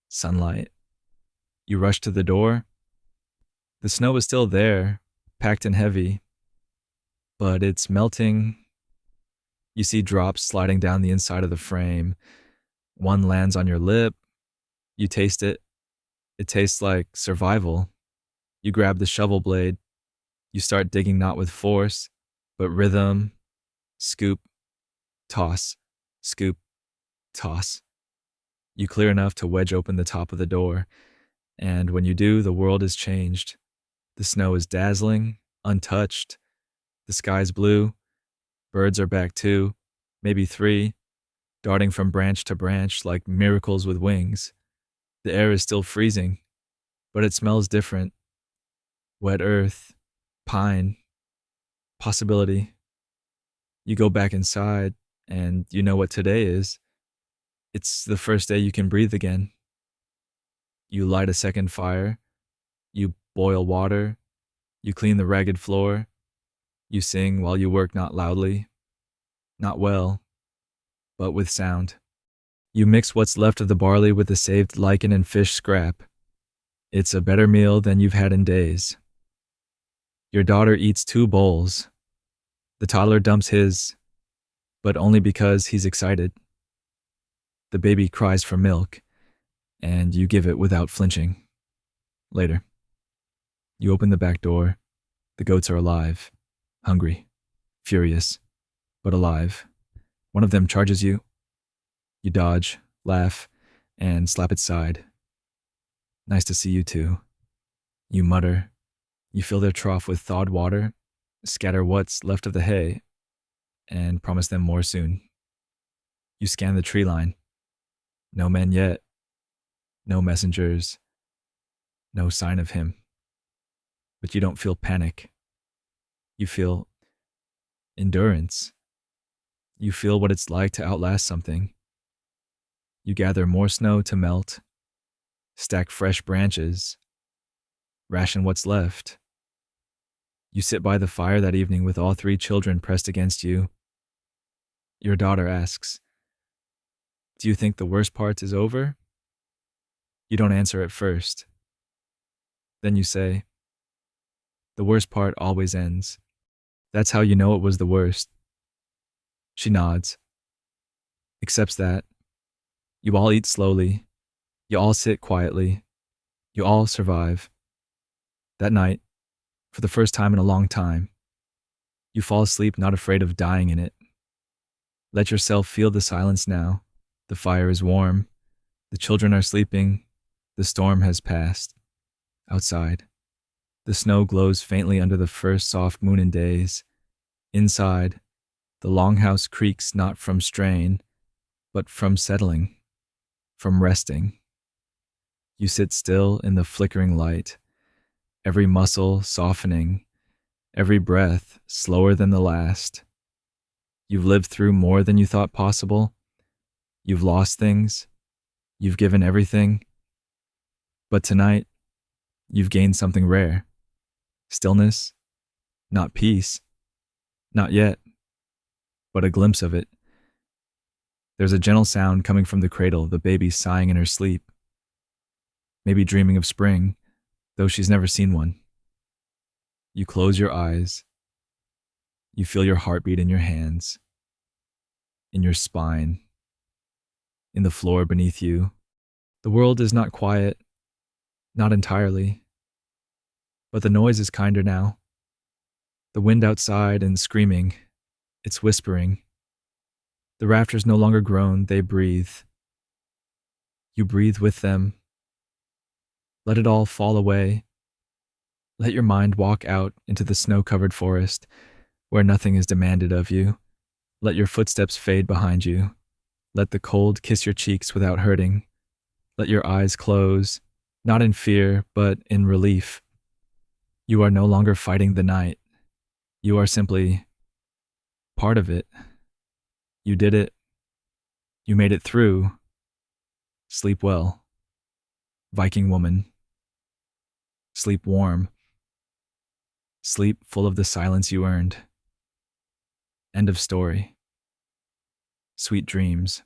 sunlight. You rush to the door. The snow is still there, packed and heavy, but it's melting. You see drops sliding down the inside of the frame. One lands on your lip. You taste it. It tastes like survival. You grab the shovel blade. You start digging not with force, but rhythm. Scoop, toss, scoop, toss. You clear enough to wedge open the top of the door, and when you do, the world is changed. The snow is dazzling, untouched. The sky's blue. Birds are back 2, maybe 3, darting from branch to branch like miracles with wings. The air is still freezing, but it smells different. Wet earth, pine, possibility. You go back inside, and you know what today is. It's the first day you can breathe again. You light a second fire. You boil water. You clean the ragged floor. You sing while you work, not loudly, not well, but with sound. You mix what's left of the barley with the saved lichen and fish scrap. It's a better meal than you've had in days. Your daughter eats 2 bowls. The toddler dumps his, but only because he's excited. The baby cries for milk, and you give it without flinching. Later, you open the back door. The goats are alive, hungry, furious, but alive. One of them charges you. You dodge, laugh, and slap its side. "Nice to see you too." You mutter. You fill their trough with thawed water, scatter what's left of the hay, and promise them more soon. You scan the tree line. No men yet. No messengers. No sign of him. But you don't feel panic. You feel endurance. You feel what it's like to outlast something. You gather more snow to melt, stack fresh branches, ration what's left. You sit by the fire that evening with all 3 children pressed against you. Your daughter asks, "Do you think the worst part is over?" You don't answer at first. Then you say, "The worst part always ends." That's how you know it was the worst. She nods, accepts that. You all eat slowly. You all sit quietly. You all survive. That night, for the first time in a long time, you fall asleep not afraid of dying in it. Let yourself feel the silence now. The fire is warm. The children are sleeping. The storm has passed. Outside, the snow glows faintly under the first soft moon in days. Inside, the longhouse creaks not from strain, but from settling, from resting. You sit still in the flickering light, every muscle softening, every breath slower than the last. You've lived through more than you thought possible. You've lost things. You've given everything. But tonight, you've gained something rare. Stillness, not peace, not yet, but a glimpse of it. There's a gentle sound coming from the cradle, the baby sighing in her sleep. Maybe dreaming of spring, though she's never seen one. You close your eyes. You feel your heartbeat in your hands, in your spine, in the floor beneath you. The world is not quiet, not entirely, but the noise is kinder now. The wind outside and screaming, It's whispering. The rafters no longer groan, they breathe. You breathe with them. Let it all fall away. Let your mind walk out into the snow-covered forest where nothing is demanded of you. Let your footsteps fade behind you. Let the cold kiss your cheeks without hurting. Let your eyes close, not in fear, but in relief. You are no longer fighting the night. You are simply part of it. You did it. You made it through. Sleep well. Viking woman. Sleep warm. Sleep full of the silence you earned. End of story. Sweet dreams.